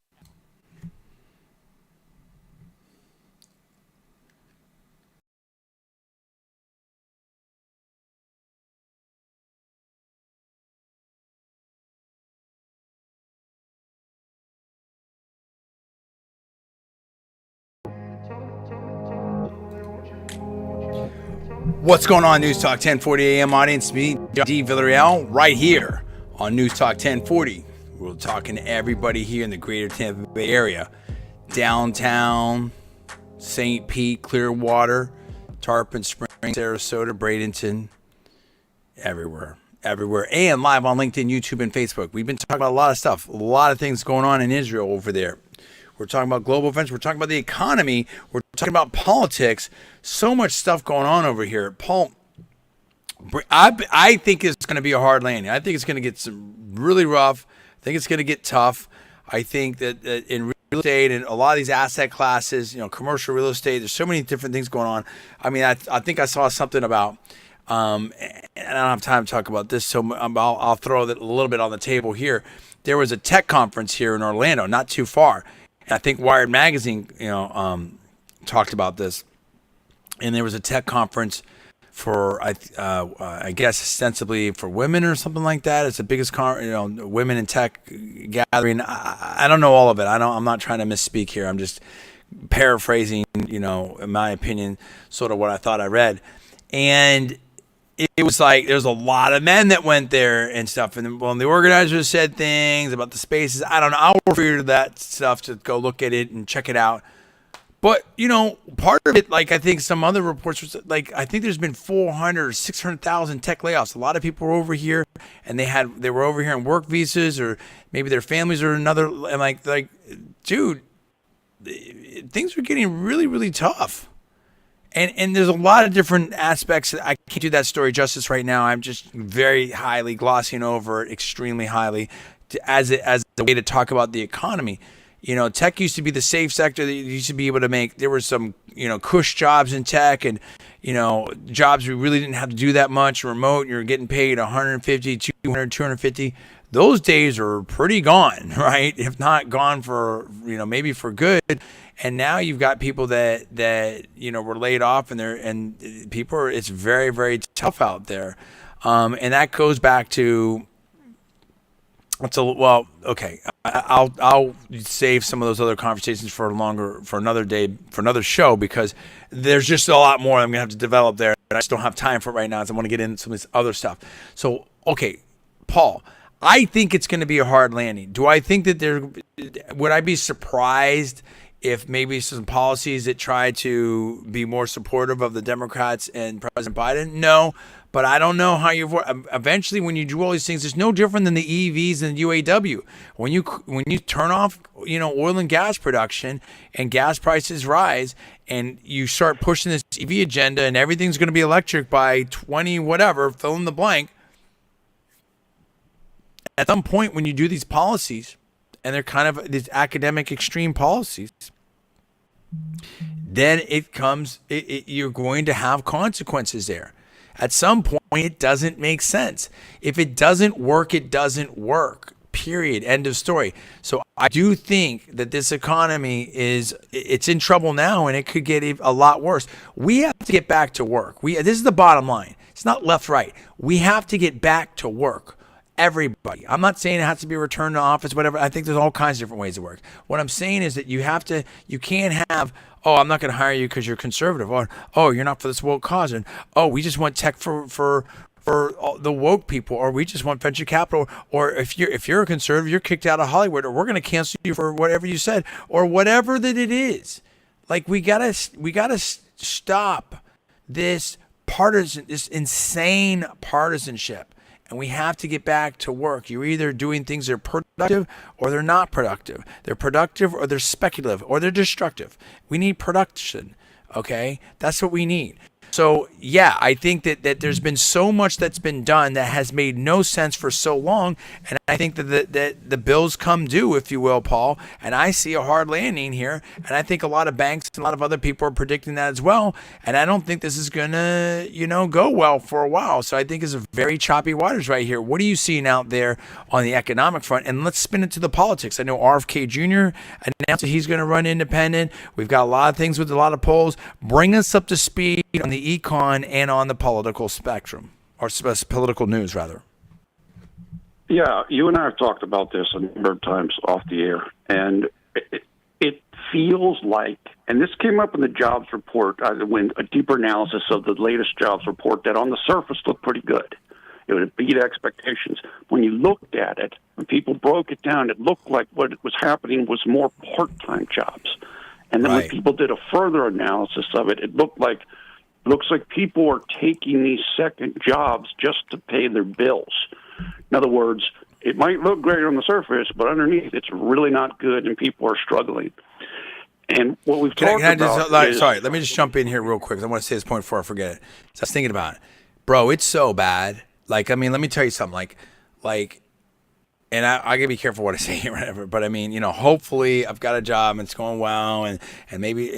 What's going on, Newstalk 1040 AM audience? Me, D. Villarreal, right here on Newstalk 1040. We're talking to everybody here in the greater Tampa Bay area. Downtown, St. Pete, Clearwater, Tarpon Springs, Sarasota, Bradenton, everywhere. And live on LinkedIn, YouTube, and Facebook. We've been talking about a lot of stuff, a lot of things going on in Israel over there. We're talking about global events. We're talking about the economy. We're talking about politics. So much stuff going on over here. Paul, I think it's going to be a hard landing. I think it's going to get really rough. I think it's going to get tough. I think that in real estate and a lot of these asset classes, commercial real estate, there's so many different things going on. I mean, I think I saw something about, and I don't have time to talk about this, so I'll throw that a little bit on the table here. There was a tech conference here in Orlando, not too far. I think Wired Magazine, talked about this, and there was a tech conference for, I guess, ostensibly for women or something like that. It's the biggest, women in tech gathering. I don't know all of it. I'm not trying to misspeak here. I'm just paraphrasing, in my opinion, sort of what I thought I read, and it was like there's a lot of men that went there and stuff. And when the organizers said things about the spaces, I don't know. I'll refer to that stuff to go look at it and check it out. But, part of it, like I think some other reports, was like I think there's been 400 or 600,000 tech layoffs. A lot of people were over here and they were over here on work visas, or maybe their families are another. And like, dude, things are getting really, really tough. And there's a lot of different aspects. I can't do that story justice right now. I'm just very highly glossing over it, extremely highly, as a way to talk about the economy. Tech used to be the safe sector that you used to be able to make. There were some, cush jobs in tech, and, jobs we really didn't have to do that much. Remote, you're getting paid 150, 200, 250. Those days are pretty gone, right? If not gone for, maybe for good. And now you've got people that were laid off, and people are, it's very, very tough out there. And that goes back to, okay, I'll save some of those other conversations for another day, for another show, because there's just a lot more I'm going to have to develop there. And I just don't have time for it right now, as I want to get into some of this other stuff. So, okay, Paul, I think it's going to be a hard landing. Do I think that would I be surprised if maybe some policies that try to be more supportive of the Democrats and President Biden? No, but I don't know how eventually when you do all these things, it's no different than the EVs and the UAW. When you turn off, oil and gas production and gas prices rise, and you start pushing this EV agenda and everything's going to be electric by 20 whatever, fill in the blank. At some point when you do these policies, and they're kind of these academic extreme policies, then you're going to have consequences there. At some point, it doesn't make sense. If it doesn't work, it doesn't work. Period. End of story. So I do think that this economy it's in trouble now, and it could get a lot worse. We have to get back to work. This is the bottom line. It's not left, right. We have to get back to work. Everybody. I'm not saying it has to be a return to office, whatever. I think there's all kinds of different ways to work. What I'm saying is that you can't have, I'm not going to hire you because you're conservative, or, you're not for this woke cause, and, we just want tech for the woke people, or we just want venture capital, or if you're a conservative, you're kicked out of Hollywood, or we're going to cancel you for whatever you said, or whatever that it is. Like, we gotta stop this insane partisanship. And we have to get back to work. You're either doing things that are productive or they're not productive. They're productive or they're speculative or they're destructive. We need production, okay? That's what we need. So yeah, I think that there's been so much that's been done that has made no sense for so long, and I think that the bills come due, if you will, Paul. And I see a hard landing here, and I think a lot of banks and a lot of other people are predicting that as well. And I don't think this is gonna go well for a while. So I think it's a very choppy waters right here. What are you seeing out there on the economic front? And let's spin it to the politics. I know RFK Jr. announced that he's going to run independent. We've got a lot of things with a lot of polls. Bring us up to speed on the econ and on the political spectrum, or political news, rather. Yeah, you and I have talked about this a number of times off the air, and it feels like, and this came up in the jobs report, when a deeper analysis of the latest jobs report, that on the surface looked pretty good. It would beat expectations. When you looked at it, when people broke it down, it looked like what was happening was more part-time jobs. And then when people did a further analysis of it, it looks like people are taking these second jobs just to pay their bills. In other words, it might look great on the surface, but underneath it's really not good, and people are struggling. And what we've talked about sorry, let me just jump in here real quick. I want to say this point before I forget it. So I was thinking about it. Bro, it's so bad. Like, I mean, let me tell you something. Like, and I gotta be careful what I say here, whatever. But I mean, hopefully I've got a job and it's going well, and maybe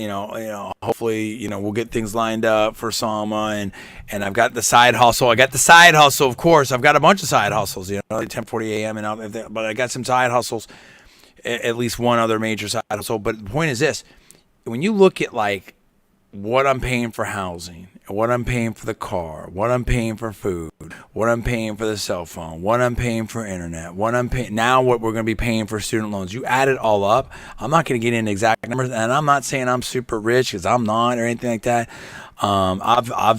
hopefully we'll get things lined up for Sama, and I've got the side hustle. I got the side hustle, of course. I've got a bunch of side hustles, 1040am, but I got some side hustles, at least one other major side hustle. But the point is this: when you look at like what I'm paying for housing, what I'm paying for the car, what I'm paying for food, what I'm paying for the cell phone, what I'm paying for internet, what I'm paying now, what we're going to be paying for student loans. You add it all up. I'm not going to get into exact numbers, and I'm not saying I'm super rich, because I'm not, or anything like that.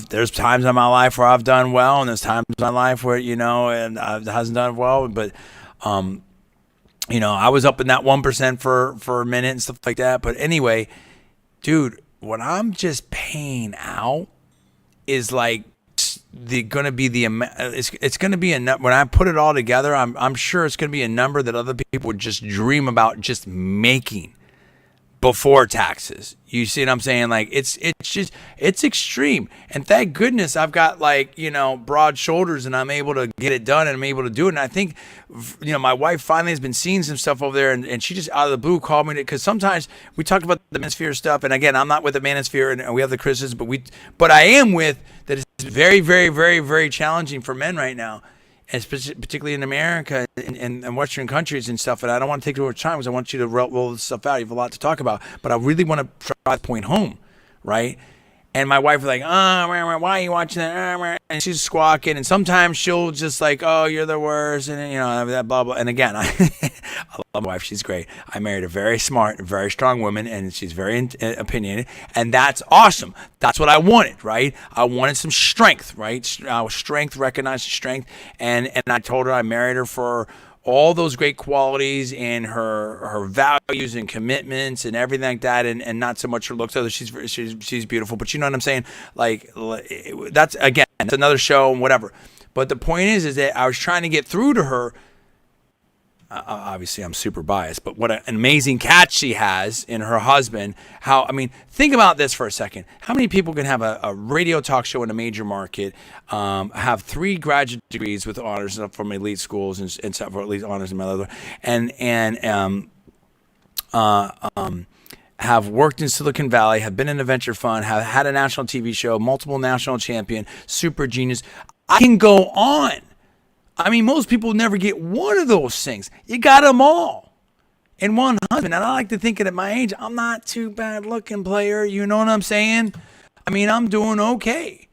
There's times in my life where I've done well, and there's times in my life where and it hasn't done well. But I was up in that 1% for a minute and stuff like that. But anyway, dude, what I'm just paying out is like going to be the amount. It's going to be when I put it all together, I'm sure it's going to be a number that other people would just dream about just making before taxes. You see what I'm saying? Like it's extreme. And thank goodness I've got broad shoulders, and I'm able to get it done, and I'm able to do it. And I think my wife finally has been seeing some stuff over there, and she just out of the blue called me, because sometimes we talked about the manosphere stuff, and again, I'm not with the manosphere, and we have the criticism, but I am with that it's very, very, very, very challenging for men right now, and particularly in America and Western countries and stuff. And I don't want to take too much time, because I want you to roll this stuff out. You have a lot to talk about, but I really want to drive the point home, right? And my wife was like, why are you watching that? And she's squawking, and sometimes she'll just like, oh, you're the worst, and that blah blah. And again, I love my wife; she's great. I married a very smart, very strong woman, and she's very opinionated, and that's awesome. That's what I wanted, right? I wanted some strength, right? Strength, recognize strength, and I told her I married her for all those great qualities and her values and commitments and everything like that, and not so much her looks. Although she's beautiful, but you know what I'm saying? Like that's another show and whatever. But the point is that I was trying to get through to her. Obviously, I'm super biased, but what an amazing catch she has in her husband. Think about this for a second. How many people can have a radio talk show in a major market, have 3 graduate degrees with honors from elite schools and several elite honors and other, and have worked in Silicon Valley, have been in a venture fund, have had a national TV show, multiple national champion, super genius. I can go on. Most people never get one of those things. You got them all in one husband. And I like to think that at my age, I'm not too bad looking, player. You know what I'm saying? I'm doing okay.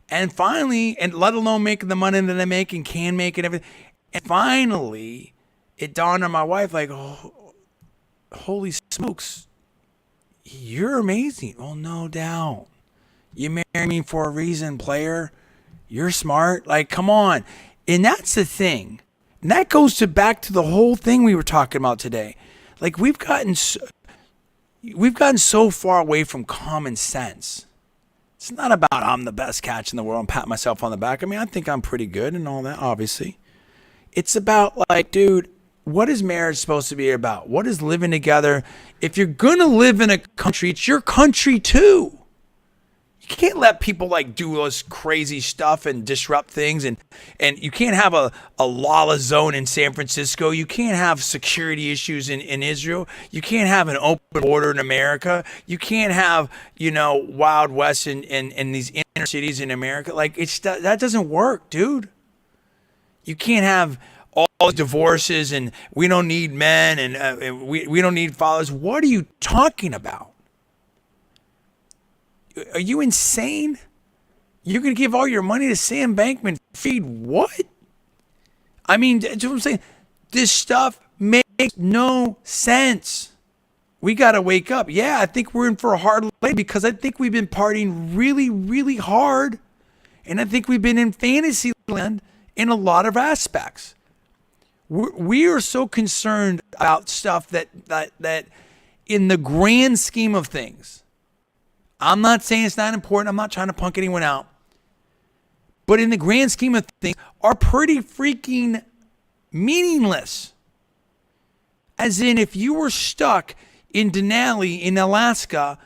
And finally, and let alone making the money that I make and can make and everything. And finally, it dawned on my wife, like, oh, holy smokes, you're amazing. Well, no doubt. You married me for a reason, player. You're smart. Like, come on. And that's the thing. And that goes back to the whole thing we were talking about today. Like, we've gotten so far away from common sense. It's not about I'm the best catch in the world and pat myself on the back. I think I'm pretty good and all that, obviously. It's about like, dude, what is marriage supposed to be about? What is living together? If you're going to live in a country, it's your country too. You can't let people like do this crazy stuff and disrupt things, and you can't have a lawless zone in San Francisco. You can't have security issues in Israel. You can't have an open border in America. You can't have, Wild West in these inner cities in America. Like, that doesn't work, dude. You can't have all these divorces and we don't need men and we don't need fathers. What are you talking about? Are you insane? You're going to give all your money to Sam Bankman? Feed what? I mean, that's what I'm saying. This stuff makes no sense. We got to wake up. Yeah, I think we're in for a hard life because I think we've been partying really, really hard. And I think we've been in fantasy land in a lot of aspects. We are so concerned about stuff that in the grand scheme of things, I'm not saying it's not important. I'm not trying to punk anyone out. But in the grand scheme of things, are pretty freaking meaningless. As in, if you were stuck in Denali in Alaska,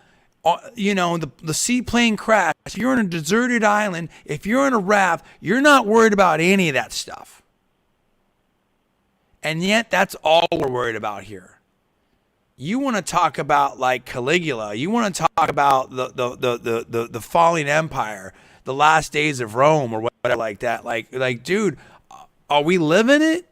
the seaplane crash, if you're on a deserted island, if you're on a raft, you're not worried about any of that stuff. And yet, that's all we're worried about here. You want to talk about like Caligula. You want to talk about the falling empire, the last days of Rome, or whatever like that. Like, dude, are we living it?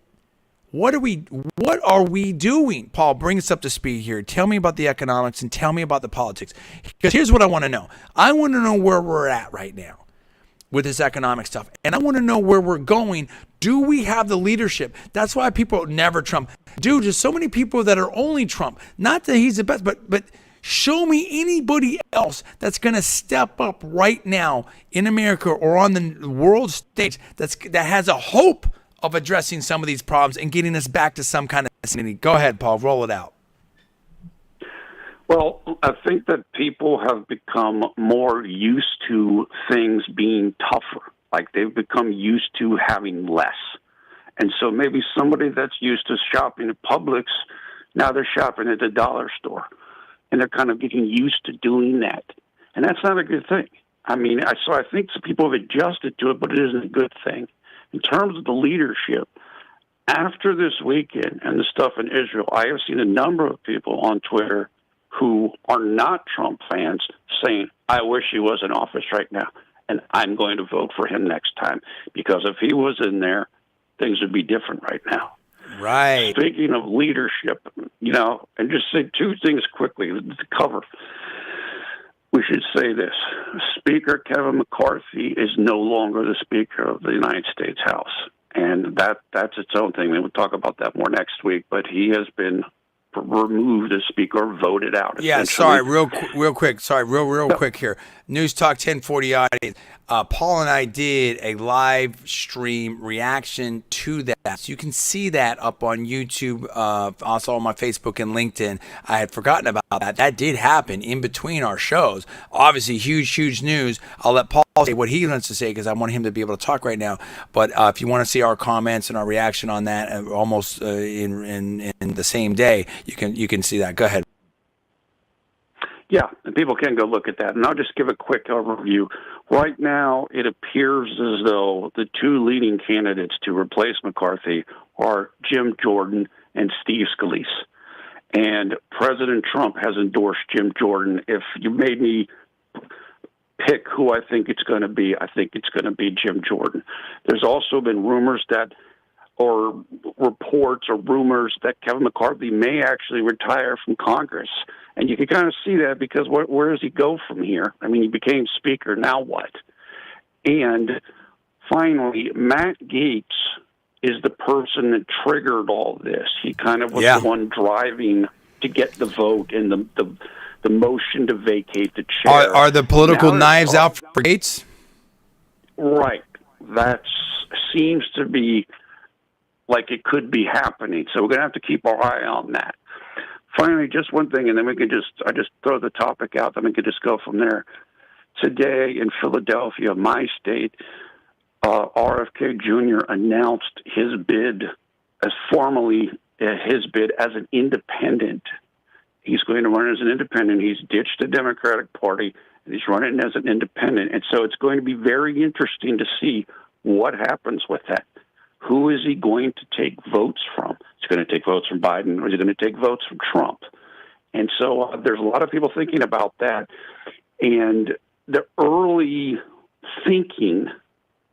What are we doing? Paul, bring us up to speed here. Tell me about the economics and tell me about the politics. Because here's what I want to know. I want to know where we're at right now with this economic stuff. And I want to know where we're going. Do we have the leadership? That's why people never Trump. Dude, there's so many people that are only Trump. Not that he's the best, but show me anybody else that's going to step up right now in America or on the world stage that has a hope of addressing some of these problems and getting us back to some kind of sanity. Go ahead, Paul. Roll it out. Well, I think that people have become more used to things being tougher. Like they've become used to having less. And so maybe somebody that's used to shopping at Publix, now they're shopping at the dollar store. And they're kind of getting used to doing that. And that's not a good thing. I mean, I think some people have adjusted to it, but it isn't a good thing. In terms of the leadership, after this weekend and the stuff in Israel, I have seen a number of people on Twitter who are not Trump fans saying, I wish he was in office right now, and I'm going to vote for him next time, because if he was in there, things would be different right now. Right. Speaking of leadership, and just say two things quickly to cover. We should say this. Speaker Kevin McCarthy is no longer the Speaker of the United States House. And that's its own thing. We'll talk about that more next week. But he has been removed as Speaker, voted out. Yeah, sorry, real quick. Sorry, real quick here. Newstalk 1040 audience. Paul and I did a live stream reaction to that. So you can see that up on YouTube, also on my Facebook and LinkedIn. I had forgotten about that. That did happen in between our shows. Obviously, huge news. I'll let Paul say what he wants to say because I want him to be able to talk right now. But if you want to see our comments and our reaction on that, almost in the same day, you can see that. Go ahead. Yeah, and people can go look at that. And I'll just give a quick overview. Right now, it appears as though the two leading candidates to replace McCarthy are Jim Jordan and Steve Scalise. And President Trump has endorsed Jim Jordan. If you made me pick who I think it's going to be, I think it's going to be Jim Jordan. There's also been rumors or reports or rumors that Kevin McCarthy may actually retire from Congress. And you can kind of see that because where does he go from here? I mean, he became Speaker. Now what? And finally, Matt Gaetz is the person that triggered all this. He kind of was the one driving to get the vote and the motion to vacate the chair. Are the political knives out for Gaetz? Right. That seems to be like it could be happening. So we're going to have to keep our eye on that. Finally, just one thing, and then I just throw the topic out, then we could just go from there. Today in Philadelphia, my state, RFK Jr. announced his bid as an independent. He's going to run as an independent. He's ditched the Democratic Party, and he's running as an independent. And so it's going to be very interesting to see what happens with that. Who is he going to take votes from? Is he going to take votes from Biden, or is he going to take votes from Trump? And so there's a lot of people thinking about that. And the early thinking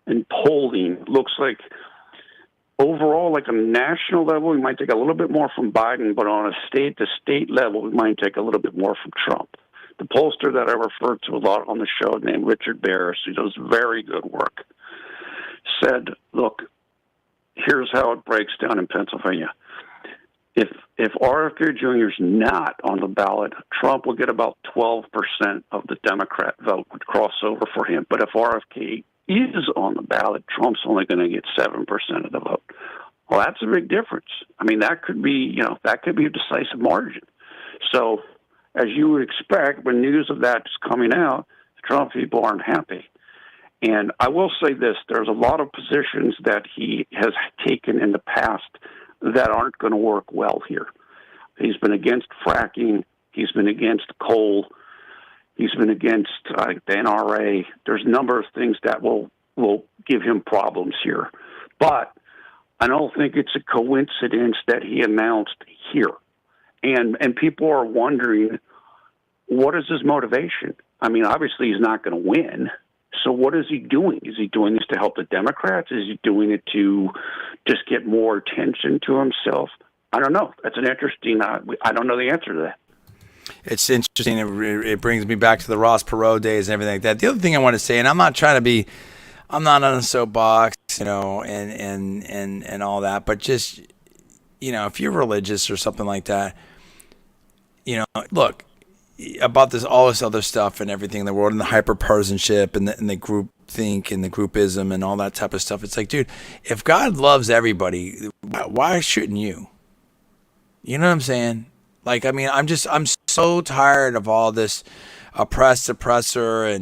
and polling looks like overall, like on a national level, we might take a little bit more from Biden, but on a state-to-state level, we might take a little bit more from Trump. The pollster that I referred to a lot on the show, named Richard Barris, who does very good work, said, look, here's how it breaks down in Pennsylvania. If RFK Jr. is not on the ballot, Trump will get about 12% of the Democrat vote would cross over for him. But if RFK is on the ballot, Trump's only going to get 7% of the vote. Well, that's a big difference. I mean, that could be, that could be a decisive margin. So, as you would expect, when news of that is coming out, the Trump people aren't happy. And I will say this, there's a lot of positions that he has taken in the past that aren't going to work well here. He's been against fracking. He's been against coal. He's been against the NRA. There's a number of things that will give him problems here. But I don't think it's a coincidence that he announced here. And people are wondering, what is his motivation? I mean, obviously he's not going to win. So what is he doing? Is he doing this to help the Democrats? Is he doing it to just get more attention to himself? I don't know. That's an interesting, I don't know the answer to that. It's interesting. It brings me back to the Ross Perot days and everything like that. The other thing I want to say, and I'm not on a soapbox, and all that, but just, if you're religious or something like that, look, about all this other stuff and everything in the world and the hyperpartisanship and the group think and the groupism and all that type of stuff. It's like, dude, if God loves everybody, why shouldn't you? You know what I'm saying? Like, I mean, I'm so tired of all this oppressor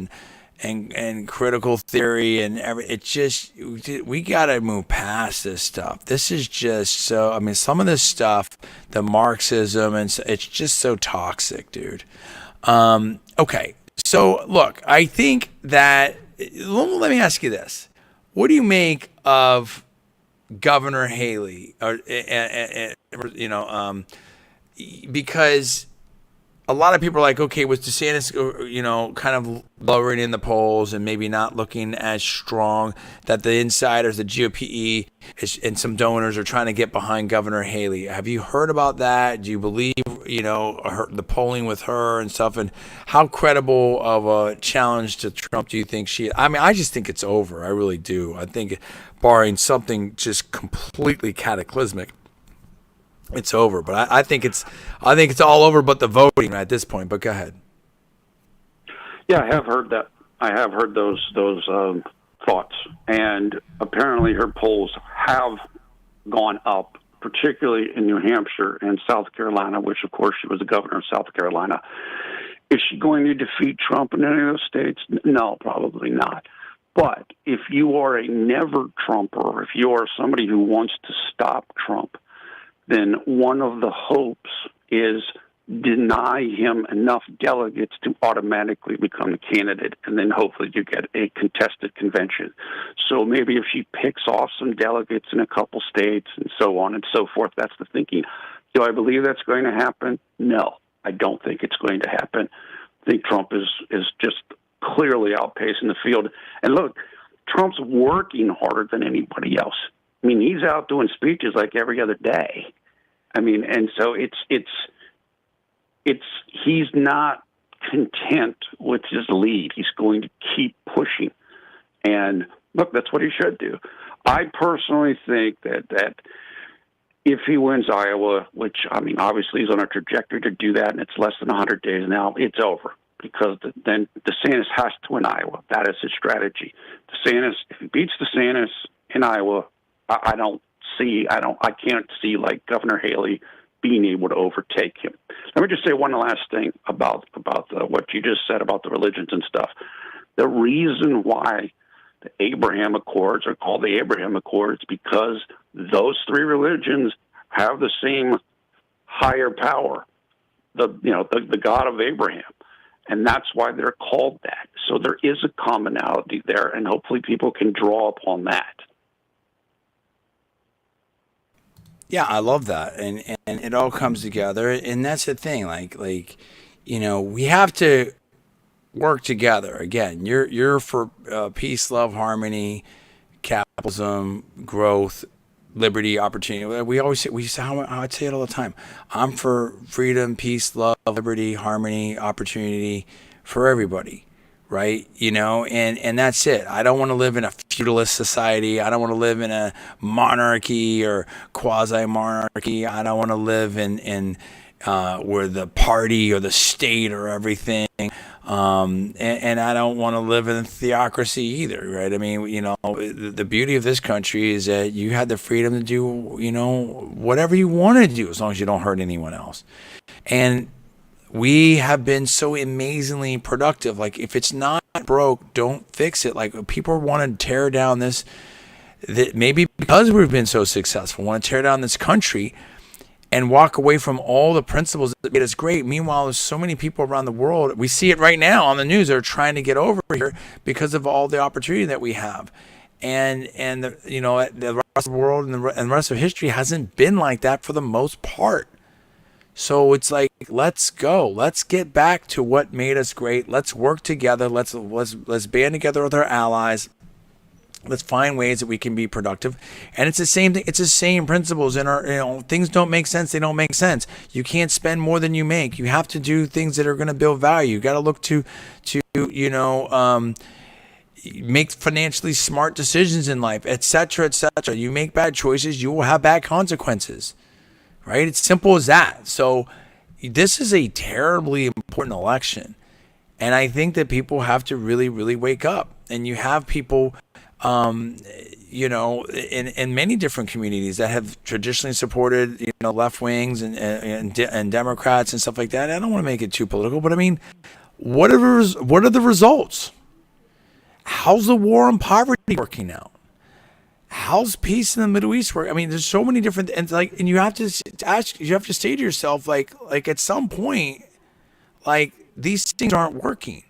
and critical theory and it's just, we got to move past this stuff. This is just so, I mean, some of this stuff, the Marxism, and it's just so toxic, dude. Okay. So look, I think that, let me ask you this. What do you make of Governor Haley, because a lot of people are like, okay, was DeSantis, kind of lowering in the polls and maybe not looking as strong, that the insiders, the GOP and some donors are trying to get behind Governor Haley. Have you heard about that? Do you believe, the polling with her and stuff? And how credible of a challenge to Trump do you think she is? I mean, I just think it's over. I really do. I think barring something just completely cataclysmic, it's over. But I think it's all over but the voting at this point. But go ahead. Yeah, I have heard that. I have heard those thoughts, and apparently her polls have gone up, particularly in New Hampshire and South Carolina, which of course she was the governor of South Carolina. Is she going to defeat Trump in any of those states? No, probably not. But if you are a never Trumper, if you are somebody who wants to stop Trump, then one of the hopes is deny him enough delegates to automatically become the candidate, and then hopefully you get a contested convention. So maybe if she picks off some delegates in a couple states and so on and so forth, that's the thinking. Do I believe that's going to happen? No, I don't think it's going to happen. I think Trump is just clearly outpacing the field. And look, Trump's working harder than anybody else. I mean, he's out doing speeches like every other day. I mean, and so he's not content with his lead. He's going to keep pushing. And look, that's what he should do. I personally think that if he wins Iowa, which, I mean, obviously he's on a trajectory to do that, and it's less than 100 days now, it's over. Because then DeSantis has to win Iowa. That is his strategy. DeSantis, if he beats DeSantis in Iowa, I can't see like Governor Haley being able to overtake him. Let me just say one last thing about what you just said about the religions and stuff. The reason why the Abraham Accords are called the Abraham Accords because those three religions have the same higher power, the God of Abraham. And that's why they're called that. So there is a commonality there, and hopefully people can draw upon that. Yeah, I love that, and it all comes together, and that's the thing. Like we have to work together. Again, you're for peace, love, harmony, capitalism, growth, liberty, opportunity. I'd say it all the time. I'm for freedom, peace, love, liberty, harmony, opportunity for everybody. Right? And that's it. I don't want to live in a feudalist society. I don't want to live in a monarchy or quasi-monarchy. I don't want to live in where the party or the state or everything. And I don't want to live in theocracy either, right? I mean, the beauty of this country is that you have the freedom to do, whatever you want to do as long as you don't hurt anyone else. And we have been so amazingly productive. Like, if it's not broke, don't fix it. Like, people want to tear down that maybe because we've been so successful, want to tear down this country and walk away from all the principles that made us great. Meanwhile, there's so many people around the world. We see it right now on the news. They're trying to get over here because of all the opportunity that we have. And the rest of the world and the rest of history hasn't been like that for the most part. So it's like, let's go. Let's get back to what made us great. Let's work together. Let's band together with our allies. Let's find ways that we can be productive. And it's the same thing. It's the same principles in our, things don't make sense. They don't make sense. You can't spend more than you make. You have to do things that are going to build value. You got to look to make financially smart decisions in life, etc., etc. You make bad choices, you will have bad consequences. Right? It's simple as that. So this is a terribly important election. And I think that people have to really, really wake up. And you have people, in many different communities that have traditionally supported, left wings and Democrats and stuff like that. I don't want to make it too political, but I mean, what are the results? How's the war on poverty working out? How's peace in the Middle East work? I mean, there's so many different, and you have to say to yourself, like at some point, like, these things aren't working.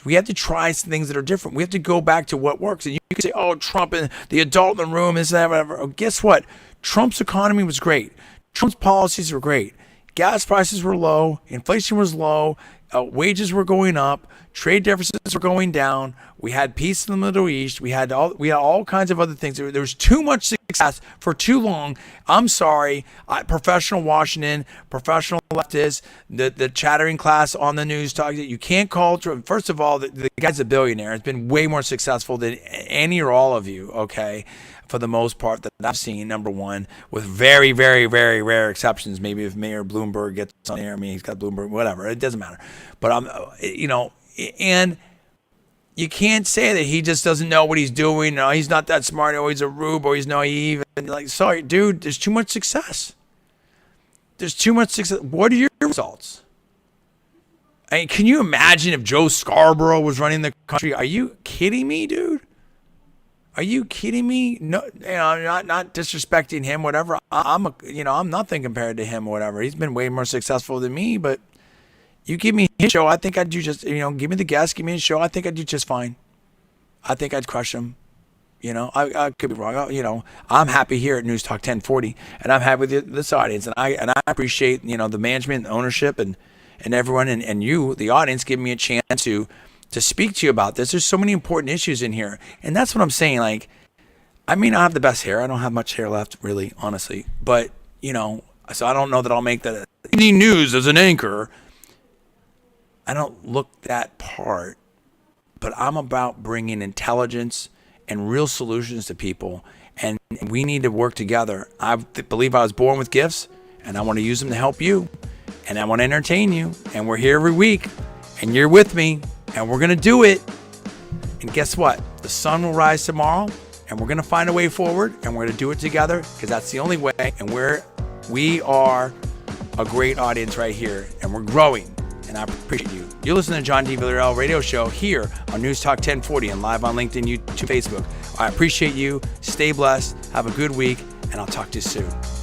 We have to try some things that are different. We have to go back to what works. And you can say, oh, Trump and the adult in the room, this, that, whatever. Oh, guess what? Trump's economy was great. Trump's policies were great. Gas prices were low. Inflation was low. Wages were going up. Trade deficits were going down. We had peace in the Middle East. We had all kinds of other things. There was too much success for too long. I'm sorry. Professional Washington, professional leftists, the chattering class on the news talk that you can't call Trump. First of all, the guy's a billionaire. It's been way more successful than any or all of you, okay, for the most part that I've seen, number one, with very, very, very rare exceptions. Maybe if Mayor Bloomberg gets on air, I mean, he's got Bloomberg, whatever. It doesn't matter. But and you can't say that he just doesn't know what he's doing. No, he's not that smart. Or he's a rube, or he's naive. And like, sorry, dude, there's too much success. There's too much success. What are your results? I mean, can you imagine if Joe Scarborough was running the country? Are you kidding me, dude? Are you kidding me? No, not disrespecting him, whatever. I'm nothing compared to him, whatever. He's been way more successful than me, but you give me a show, I think I'd do just, give me the guest, give me a show, I think I'd do just fine. I think I'd crush him. I could be wrong. I'm happy here at Newstalk 1040, and I'm happy with this audience, and I appreciate, the management, ownership, and everyone, and you, the audience, giving me a chance to speak to you about this. There's so many important issues in here, and that's what I'm saying. Like, I may not have the best hair. I don't have much hair left, really, honestly. But so I don't know that I'll make the evening news as an anchor. I don't look that part, but I'm about bringing intelligence and real solutions to people, and we need to work together. I believe I was born with gifts, and I want to use them to help you, and I want to entertain you, and we're here every week, and you're with me, and we're going to do it. And guess what? The sun will rise tomorrow, and we're going to find a way forward, and we're going to do it together, because that's the only way, and we are a great audience right here, and we're growing. And I appreciate you. You're listening to John D. Villarreal radio show here on Newstalk 1040 and live on LinkedIn, YouTube, Facebook. I appreciate you. Stay blessed. Have a good week, and I'll talk to you soon.